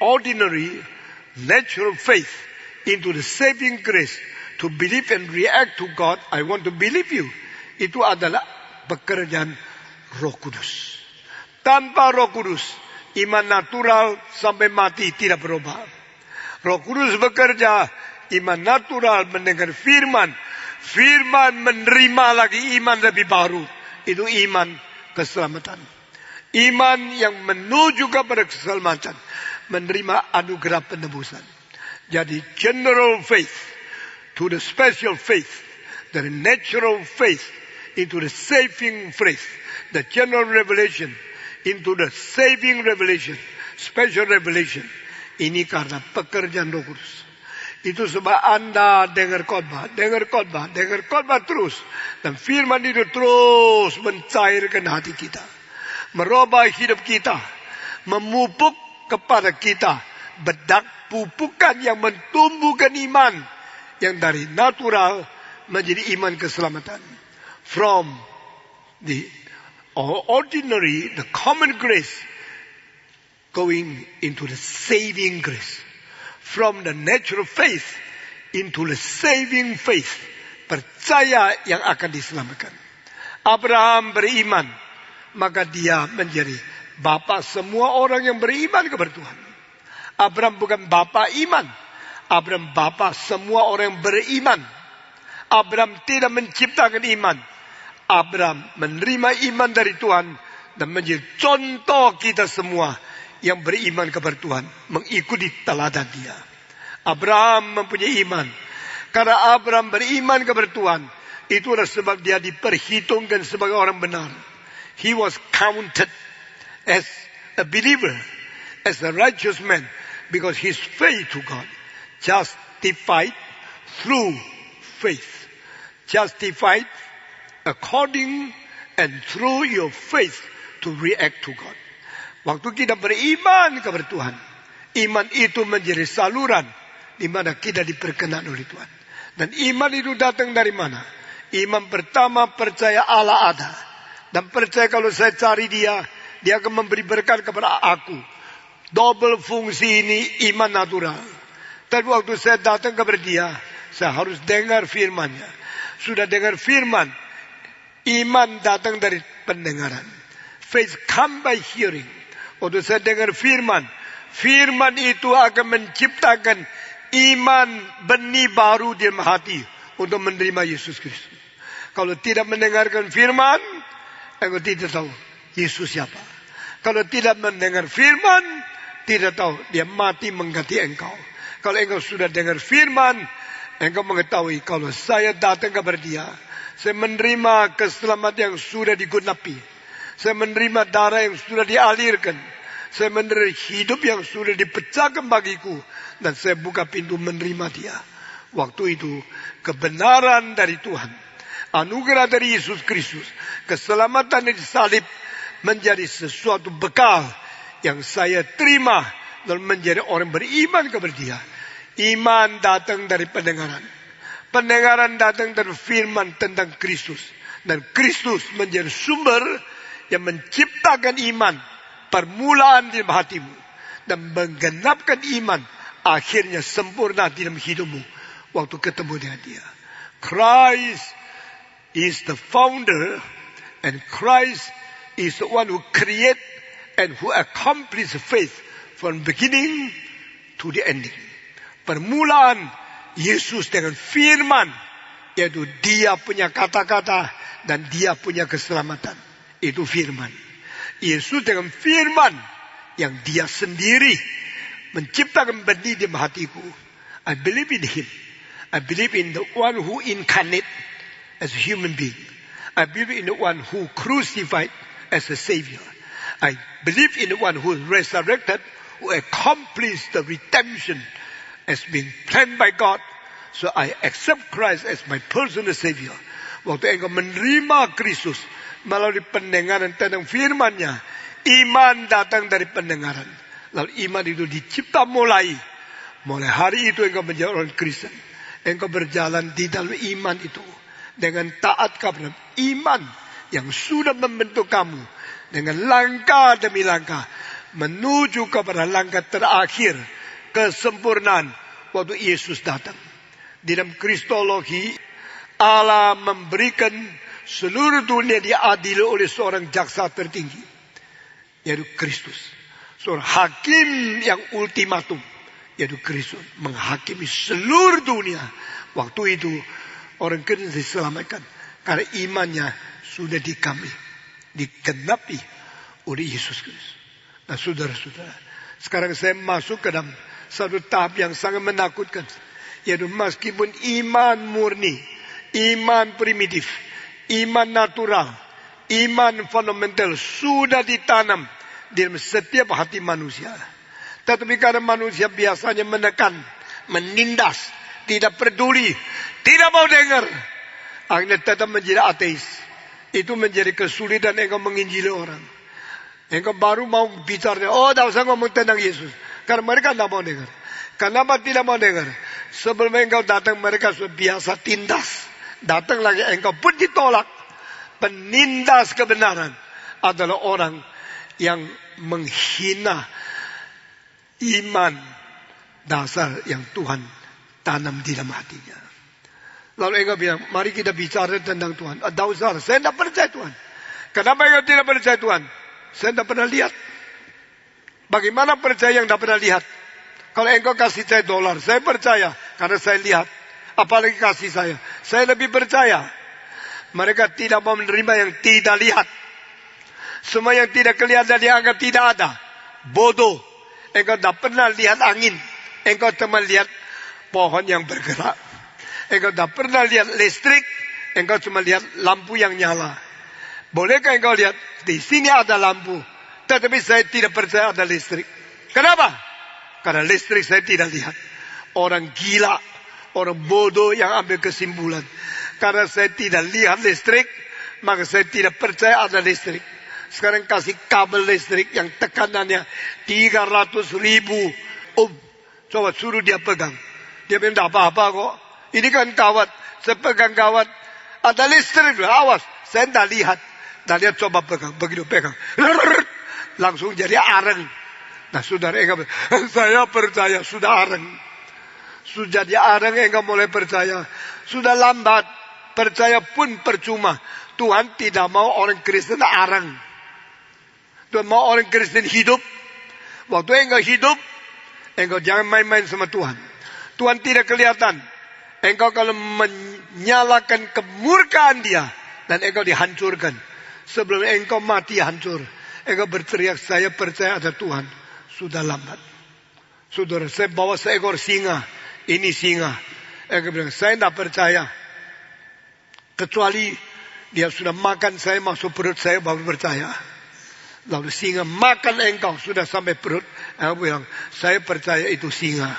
ordinary natural faith. Into the saving grace. To believe and react to God. I want to believe you. Itu adalah pekerjaan Roh Kudus. Tanpa Roh Kudus. Iman natural sampai mati tidak berubah. Roh Kudus bekerja. Iman natural mendengar firman. Firman menerima lagi iman lebih baru. Itu iman keselamatan. Iman yang menuju kepada keselamatan. Menerima anugerah penebusan. Jadi general faith to the special faith. Dari natural faith into the saving faith. The general revelation into the saving revelation. special revelation. Ini karena pekerjaan Roh Kudus. Itu sebab Anda dengar khotbah terus. Dan firman itu terus mencairkan hati kita. Merubah hidup kita. Memupuk kepada kita bedak pupukan yang mentumbuhkan iman. Yang dari natural menjadi iman keselamatan. From the ordinary, the common grace, going into the saving grace. From the natural faith into the saving faith. Percaya yang akan diselamatkan. Abraham beriman, maka dia menjadi bapa semua orang yang beriman kepada Tuhan. Abraham bukan bapa iman. Abraham bapa semua orang yang beriman. Abraham tidak menciptakan iman. Abraham menerima iman dari Tuhan dan menjadi contoh kita semua yang beriman kepada Tuhan, mengikuti teladan dia. Abraham mempunyai iman. Karena Abraham beriman kepada Tuhan, itulah sebab dia diperhitungkan sebagai orang benar. He was counted as a believer, as a righteous man, because his faith to God. Justified through faith. Justified according and through your faith to react to God. Waktu kita beriman kepada Tuhan, iman itu menjadi saluran di mana kita diperkenan oleh Tuhan. Dan iman itu datang dari mana? Iman pertama percaya Allah ada. Dan percaya kalau saya cari dia akan memberi berkat kepada aku. Double fungsi ini iman natural. Tapi waktu saya datang kepada dia, saya harus dengar firman-Nya. Sudah dengar firman, iman datang dari pendengaran. Faith come by hearing. Waktu saya dengar firman, firman itu akan menciptakan iman benih baru di dalam hati untuk menerima Yesus Kristus. Kalau tidak mendengarkan firman, engkau tidak tahu Yesus siapa. Kalau tidak mendengar firman, tidak tahu dia mati mengganti engkau. Kalau engkau sudah dengar firman, engkau mengetahui kalau saya datang kepada dia, saya menerima keselamatan yang sudah digunapi. Saya menerima darah yang sudah dialirkan. Saya menerima hidup yang sudah dipecahkan bagiku. Dan saya buka pintu menerima dia. Waktu itu kebenaran dari Tuhan, anugerah dari Yesus Kristus, keselamatan dari salib menjadi sesuatu bekal yang saya terima dan menjadi orang beriman kepada dia. Iman datang dari pendengaran. Pendengaran datang dari firman tentang Kristus. Dan Kristus menjadi sumber yang menciptakan iman, permulaan di dalam hatimu, dan menggenapkan iman, akhirnya sempurna di dalam hidupmu waktu ketemu dengan dia. Christ is the founder, and Christ is the one who create and who accomplish faith from beginning to the ending. Permulaan Yesus dengan firman, yaitu dia punya kata-kata dan dia punya keselamatan. Itu firman. Yesus dengan firman yang dia sendiri menciptakan benih di hatiku. I believe in him. I believe in the one who incarnate as a human being. I believe in the one who crucified as a savior. I believe in the one who resurrected, who accomplished the redemption as being planned by God. So I accept Christ as my personal savior. Waktu engkau menerima Kristus melalui pendengaran tentang firman-Nya, iman datang dari pendengaran. Lalu iman itu dicipta mulai hari itu engkau menjadi orang Kristen. Engkau berjalan di dalam iman itu dengan taat kepada iman yang sudah membentuk kamu dengan langkah demi langkah menuju kepada langkah terakhir kesempurnaan waktu Yesus datang. Di dalam kristologi, Allah memberikan seluruh dunia diadili oleh seorang jaksa tertinggi, yaitu Kristus. Seorang hakim yang ultimatum, yaitu Kristus, menghakimi seluruh dunia. Waktu itu orang Kristen diselamatkan karena imannya sudah digenapi oleh Yesus Kristus. Nah, saudara-saudara, sekarang saya masuk ke dalam satu tahap yang sangat menakutkan, yaitu meskipun iman murni, iman primitif, iman natural, iman fundamental sudah ditanam di dalam setiap hati manusia. Tetapi karena manusia biasanya menekan, menindas, tidak peduli, tidak mau dengar, akhirnya tetap menjadi ateis. Itu menjadi kesulitan engkau menginjili orang. Engkau baru mau bicara, oh tidak usah ngomong tentang Yesus. Karena mereka tidak mau dengar. Kenapa tidak mau dengar? Sebelum engkau datang mereka sudah biasa tindas. Datang lagi engkau pun ditolak. Penindas kebenaran adalah orang yang menghina iman dasar yang Tuhan tanam di dalam hatinya. Lalu engkau bilang, mari kita bicara tentang Tuhan. Tidak usah, saya tidak percaya Tuhan. Kenapa engkau tidak percaya Tuhan? Saya tidak pernah lihat. Bagaimana percaya yang tidak pernah lihat? Kalau engkau kasih saya dolar, saya percaya karena saya lihat. Apalagi kasih saya lebih percaya. Mereka tidak mau menerima yang tidak lihat. Semua yang tidak kelihatan dianggap tidak ada. Bodoh. Engkau tidak pernah lihat angin. Engkau cuma lihat pohon yang bergerak. Engkau tidak pernah lihat listrik. Engkau cuma lihat lampu yang nyala. Bolehkah engkau lihat di sini ada lampu, tetapi saya tidak percaya ada listrik. Kenapa? Karena listrik saya tidak lihat. Orang gila, orang bodoh yang ambil kesimpulan. Karena saya tidak lihat listrik, maka saya tidak percaya ada listrik. Sekarang kasih kabel listrik yang tekanannya 300.000 ohm. Coba suruh dia pegang. Dia bilang tidak apa-apa kok. Ini kan kawat. Saya pegang kawat. Ada listrik. Awas. Saya tidak lihat. Nah dia coba pegang. Begitu pegang. Langsung jadi areng. Nah saudara engkau, saya percaya. Sudah areng. Sudah jadi areng engkau mulai percaya. Sudah lambat. Percaya pun percuma. Tuhan tidak mau orang Kristen areng. Tuhan mau orang Kristen hidup. Waktu engkau hidup, engkau jangan main-main sama Tuhan. Tuhan tidak kelihatan. Engkau kalau menyalakan kemurkaan dia, dan engkau dihancurkan. Sebelum engkau mati hancur, engkau berteriak, saya percaya ada Tuhan. Sudah lambat. Saudara, saya bawa seekor singa. Ini singa. Engkau bilang, saya tidak percaya. Kecuali dia sudah makan saya, masuk perut saya, baru percaya. Lalu singa makan engkau, sudah sampai perut. Engkau bilang, saya percaya itu singa.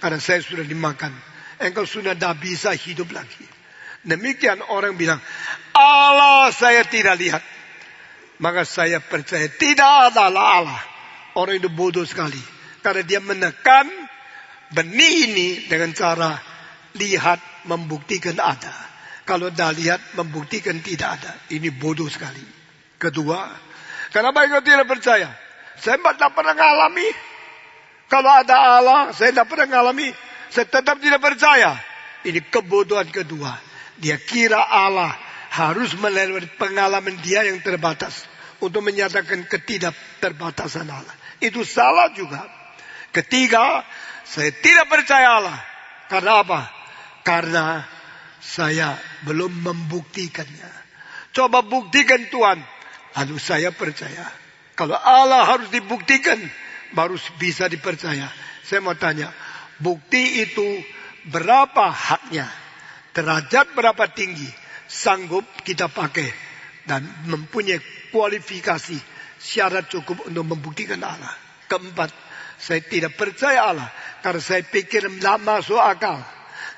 Karena saya sudah dimakan. Engkau sudah tidak bisa hidup lagi. Demikian orang bilang, Allah saya tidak lihat. Maka saya percaya tidak ada Allah. Orang itu bodoh sekali. Karena dia menekan benih ini dengan cara lihat membuktikan ada. Kalau tidak lihat membuktikan tidak ada. Ini bodoh sekali. Kedua, kenapa engkau tidak percaya? Saya tidak pernah mengalami. Kalau ada Allah, saya tidak pernah mengalami. Saya tetap tidak percaya. Ini kebodohan kedua. Dia kira Allah harus melalui pengalaman dia yang terbatas untuk menyatakan ketidakterbatasan Allah. Itu salah juga. Ketiga, saya tidak percaya Allah. Karena apa? Karena saya belum membuktikannya. Coba buktikan Tuhan, lalu saya percaya. Kalau Allah harus dibuktikan, baru bisa dipercaya. Saya mau tanya, bukti itu berapa haknya? Derajat berapa tinggi sanggup kita pakai dan mempunyai kualifikasi syarat cukup untuk membuktikan Allah. Keempat, saya tidak percaya Allah karena saya pikir tidak masuk akal.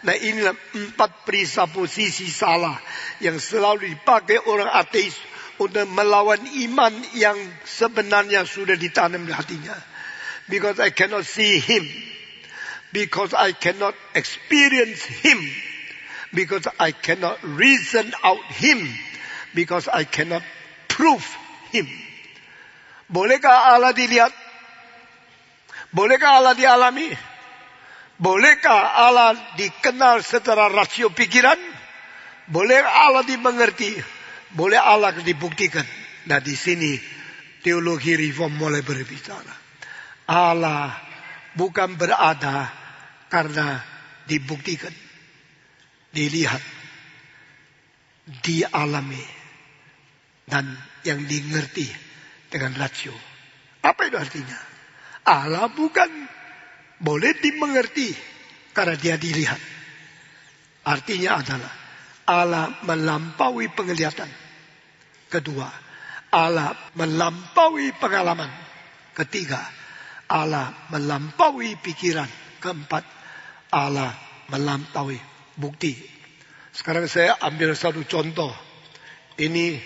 Nah inilah 4 presupposisi salah yang selalu dipakai orang ateis untuk melawan iman yang sebenarnya sudah ditanam di hatinya. Because I cannot see Him, because I cannot experience Him, because I cannot reason out Him, because I cannot prove Him. Bolehkah Allah dilihat? Bolehkah Allah dialami? Bolehkah Allah dikenal secara rasio pikiran? Boleh Allah dimengerti? Boleh Allah dibuktikan? Nah di sini teologi reform mulai berbicara. Allah bukan berada karena dibuktikan, dilihat, dialami, dan yang dimengerti dengan rasio. Apa itu artinya? Allah bukan boleh dimengerti karena dia dilihat. Artinya adalah Allah melampaui penglihatan. Kedua, Allah melampaui pengalaman. Ketiga, Allah melampaui pikiran. Keempat, Allah melampaui bukti. Sekarang saya ambil satu contoh. Ini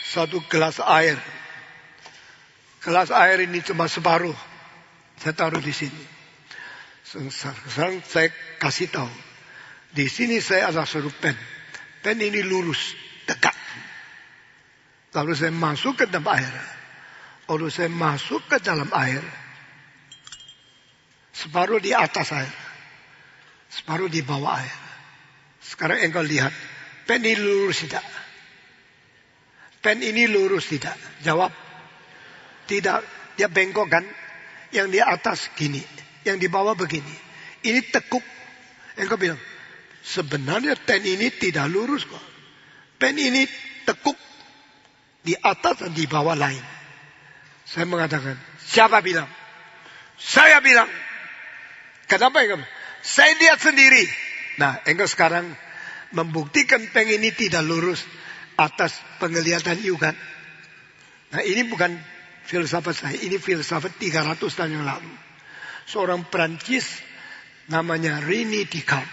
satu gelas air. Gelas air ini cuma separuh. Saya taruh di sini. Sekarang saya kasih tahu. Di sini saya ada suruh pen. Pen ini lurus, tegak. Lalu saya masuk ke dalam air. Lalu saya masuk ke dalam air. Separuh di atas air. Separuh di bawah air. Sekarang engkau lihat. Pen ini lurus tidak? Pen ini lurus tidak? Jawab. Tidak. Dia bengkok kan? Yang di atas gini. Yang di bawah begini. Ini tekuk. Engkau bilang. Sebenarnya pen ini tidak lurus kok. Pen ini tekuk. Di atas dan di bawah lain. Saya mengatakan. Siapa bilang? Saya bilang. Kenapa engkau? Saya lihat sendiri. Nah, engkau sekarang membuktikan pen ini tidak lurus atas penglihatan you kan. Nah, ini bukan filsafat saya. Ini filsafat 300 tahun yang lalu. Seorang Perancis namanya René Descartes.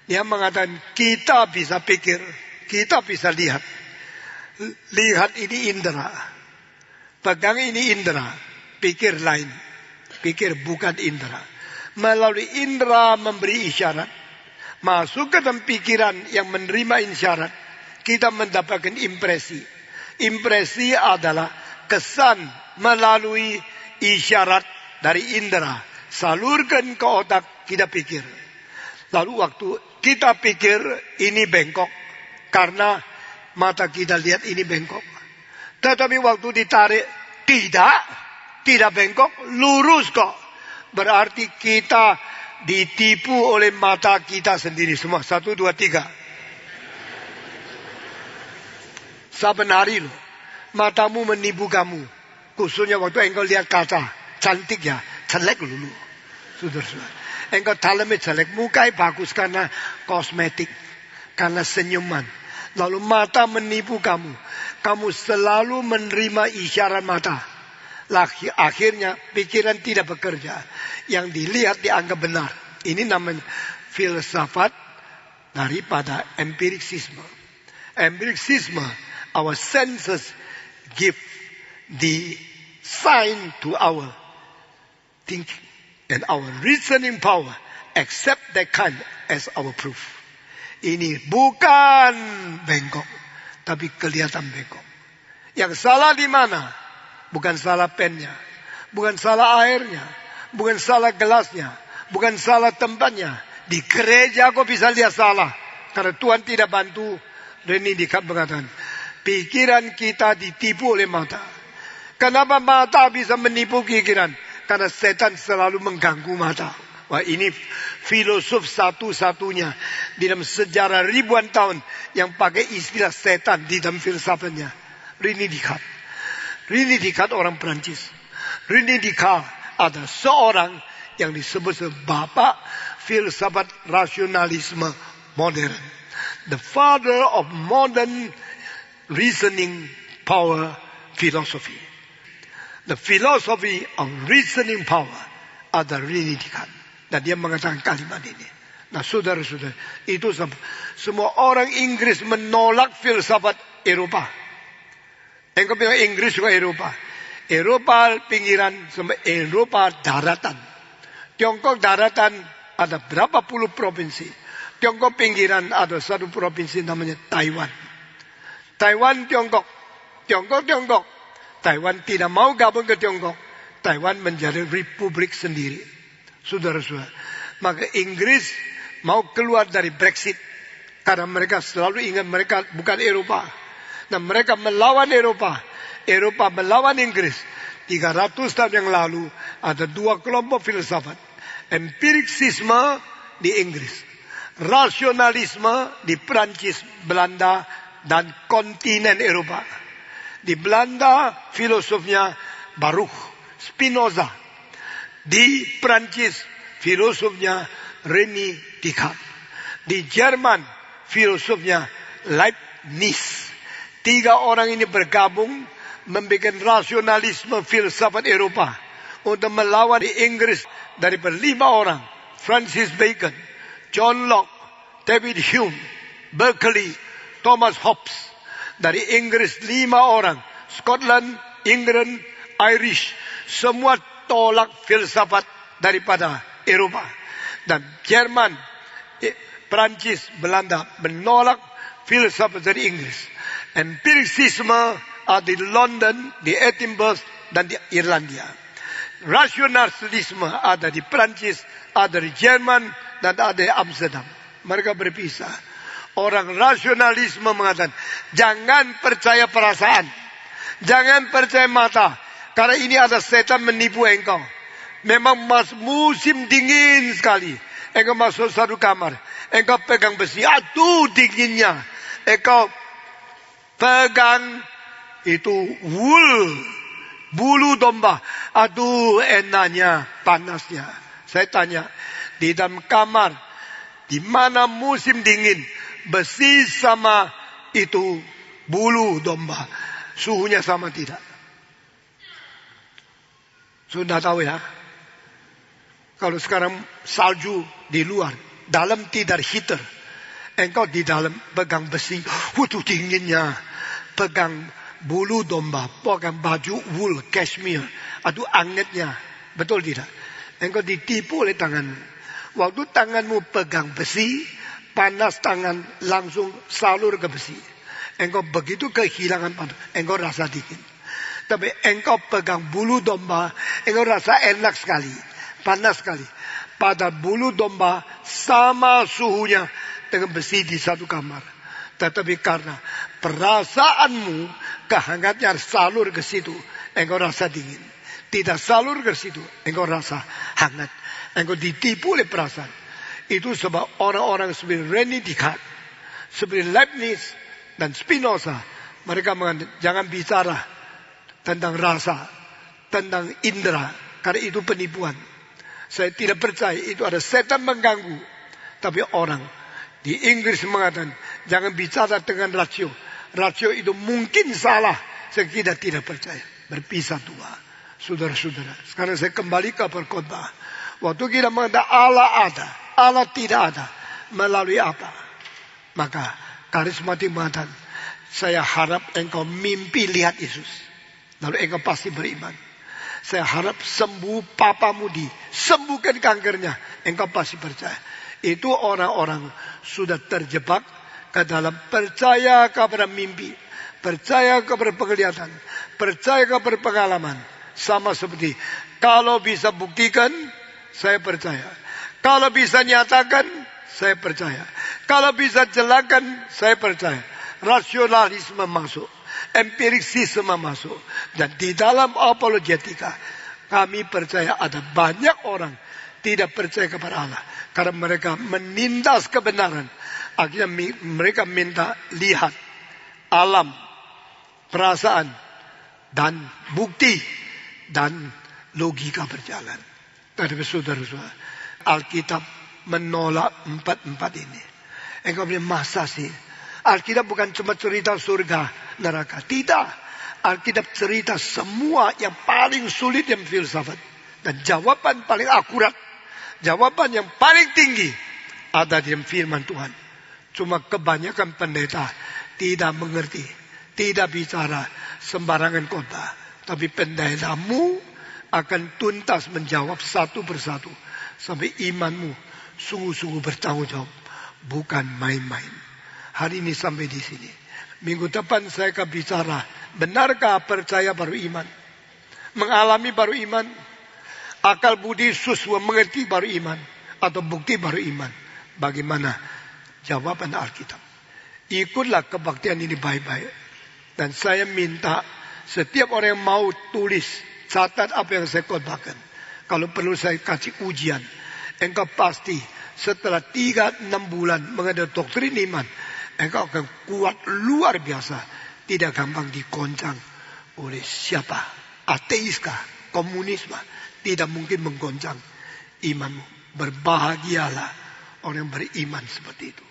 Dia mengatakan kita bisa pikir, kita bisa lihat. Lihat ini indera. Pegang ini indera. Pikir lain. Pikir bukan indera. Melalui indera memberi isyarat. Masuk ke dalam pikiran yang menerima isyarat. Kita mendapatkan impresi. Impresi adalah kesan melalui isyarat dari indera. Salurkan ke otak, kita pikir. Lalu waktu kita pikir ini bengkok. Karena mata kita lihat ini bengkok. Tetapi waktu ditarik, tidak bengkok, lurus kok. Berarti kita ditipu oleh mata kita sendiri semua. 1, 2, 3. Saben hari loh. Matamu menipu kamu. Khususnya waktu engkau lihat kaca. Cantik ya. Jelek dulu. Saudara-saudara. Engkau dalamnya jelek. Mukanya bagus karena kosmetik. Karena senyuman. Lalu mata menipu kamu. Kamu selalu menerima isyarat mata. Akhirnya pikiran tidak bekerja. Yang dilihat dianggap benar. Ini namanya filsafat daripada empiricisme. Empiricisme, our senses give the sign to our thinking. And our reasoning power accept that kind as our proof. Ini bukan bengkok. Tapi kelihatan bengkok. Yang salah di mana? Bukan salah pennya. Bukan salah airnya. Bukan salah gelasnya. Bukan salah tempatnya. Di gereja kau bisa lihat salah. Karena Tuhan tidak bantu. René Descartes mengatakan. Pikiran kita ditipu oleh mata. Kenapa mata bisa menipu pikiran? Karena setan selalu mengganggu mata. Wah, ini filosof satu-satunya di dalam sejarah ribuan tahun yang pakai istilah setan di dalam filsafatnya. René Descartes. René Descartes orang Perancis. René Descartes ada seorang yang disebut sebagai bapak filsafat rasionalisme modern. The father of modern reasoning power philosophy. The philosophy of reasoning power ada René Descartes. Dan dia mengatakan kalimat ini. Nah, saudara-saudara, itu semua orang Inggris menolak filsafat Eropa. Engkau bilang Inggris juga Eropa. Eropa pinggiran sama Eropa daratan. Tiongkok daratan ada berapa puluh provinsi. Tiongkok pinggiran ada satu provinsi namanya Taiwan. Taiwan Tiongkok. Tiongkok. Taiwan tidak mau gabung ke Tiongkok. Taiwan menjadi republik sendiri. Saudara-saudara. Maka Inggris mau keluar dari Brexit. Karena mereka selalu ingat mereka bukan Eropa. Nah, mereka melawan Eropa. Eropa melawan Inggris. 300 tahun yang lalu ada dua kelompok filsafat. Empiricisme di Inggris. Rasionalisme di Prancis, Belanda, dan kontinen Eropa. Di Belanda filosofnya Baruch Spinoza. Di Prancis filosofnya René Descartes. Di Jerman filosofnya Leibniz. 3 orang ini bergabung membuat rasionalisme filsafat Eropa untuk melawan Inggris dari 5 orang. Francis Bacon, John Locke, David Hume, Berkeley, Thomas Hobbes. Dari Inggris 5 orang. Scotland, England, Irish. Semua tolak filsafat daripada Eropa. Dan Jerman, Perancis, Belanda menolak filsafat dari Inggris. Empiricisme ada di London, di Edinburgh, dan di Irlandia. Rasionalisme ada di Perancis, ada di Jerman, dan ada di Amsterdam. Mereka berpisah. Orang rasionalisme mengatakan, jangan percaya perasaan. Jangan percaya mata. Karena ini ada setan menipu engkau. Memang musim dingin sekali. Engkau masuk satu kamar. Engkau pegang besi. Aduh dinginnya. Engkau pegang itu bulu domba. Aduh enaknya, panasnya. Saya tanya, di dalam kamar, di mana musim dingin, besi sama itu bulu domba, suhunya sama tidak? Sudah tahu ya? Kalau sekarang salju di luar, dalam tidak heater. Engkau di dalam pegang besi, waduh dinginnya. Pegang bulu domba, pegang baju wool, cashmere. Aduh angetnya. Betul tidak? Engkau ditipu oleh tanganmu. Waktu tanganmu pegang besi, panas tangan langsung salur ke besi. Engkau begitu kehilangan panas, engkau rasa dingin. Tapi engkau pegang bulu domba, engkau rasa enak sekali, panas sekali. Pada bulu domba sama suhunya dengan besi di satu kamar. Tetapi karena perasaanmu, kehangatnya salur ke situ, engkau rasa dingin. Tidak salur ke situ, engkau rasa hangat. Engkau ditipu oleh perasaan. Itu sebab orang-orang seperti René Descartes, seperti Leibniz dan Spinoza, mereka mengatakan jangan bicara tentang rasa, tentang indera, karena itu penipuan. Saya tidak percaya itu ada setan mengganggu. Tapi orang di Inggris mengatakan jangan bicara dengan rasio. Rasio itu mungkin salah. Saya tidak percaya. Berpisah dua. Saudara-saudara, sekarang saya kembali ke perkhotbah. Waktu kita mengatakan Allah ada, Allah tidak ada, melalui apa? Maka karismatik mengatakan, saya harap engkau mimpi lihat Yesus. Lalu engkau pasti beriman. Saya harap sembuh papamu sembuhkan kankernya. Engkau pasti percaya. Itu orang-orang sudah terjebak ke dalam percaya kepada mimpi. Percaya kepada penglihatan. Percaya kepada pengalaman. Sama seperti kalau bisa buktikan, saya percaya. Kalau bisa nyatakan, saya percaya. Kalau bisa jelaskan, saya percaya. Rasionalisme masuk. Empiricisme masuk. Dan di dalam apologetika, kami percaya ada banyak orang tidak percaya kepada Allah. Karena mereka menindas kebenaran. Akhirnya mereka minta lihat alam, perasaan, dan bukti, dan logika berjalan. Tetapi saudara-saudara, Alkitab menolak empat ini. Engkau bilang masa sih? Alkitab bukan cuma cerita surga, neraka. Tidak. Alkitab cerita semua yang paling sulit yang filsafat. Dan jawaban paling akurat, jawaban yang paling tinggi ada di firman Tuhan. Cuma kebanyakan pendeta tidak mengerti, tidak bicara sembarangan khotbah. Tapi pendetamu akan tuntas menjawab satu persatu. Sampai imanmu sungguh-sungguh bertanggung jawab. Bukan main-main. Hari ini sampai di sini. Minggu depan saya akan bicara. Benarkah percaya baru iman? Mengalami baru iman? Akal budi suswa mengerti baru iman? Atau bukti baru iman? Bagaimana jawaban Alkitab? Ikutlah kebaktian ini baik-baik. Dan saya minta setiap orang yang mau tulis, catat apa yang saya khotbahkan. Kalau perlu saya kasih ujian. Engkau pasti setelah 3-6 bulan mengenai doktrin iman, engkau akan kuat luar biasa. Tidak gampang dikoncang oleh siapa. Ateiskah, komunisme. Tidak mungkin menggoncang imanmu. Berbahagialah orang yang beriman seperti itu.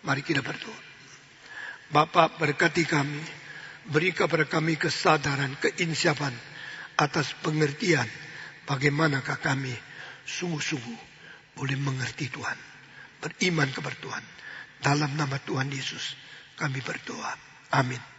Mari kita berdoa. Bapa berkati kami. Beri kepada kami kesadaran, keinsyafan atas pengertian bagaimanakah kami sungguh-sungguh boleh mengerti Tuhan, beriman kepada Tuhan. Dalam nama Tuhan Yesus kami berdoa. Amin.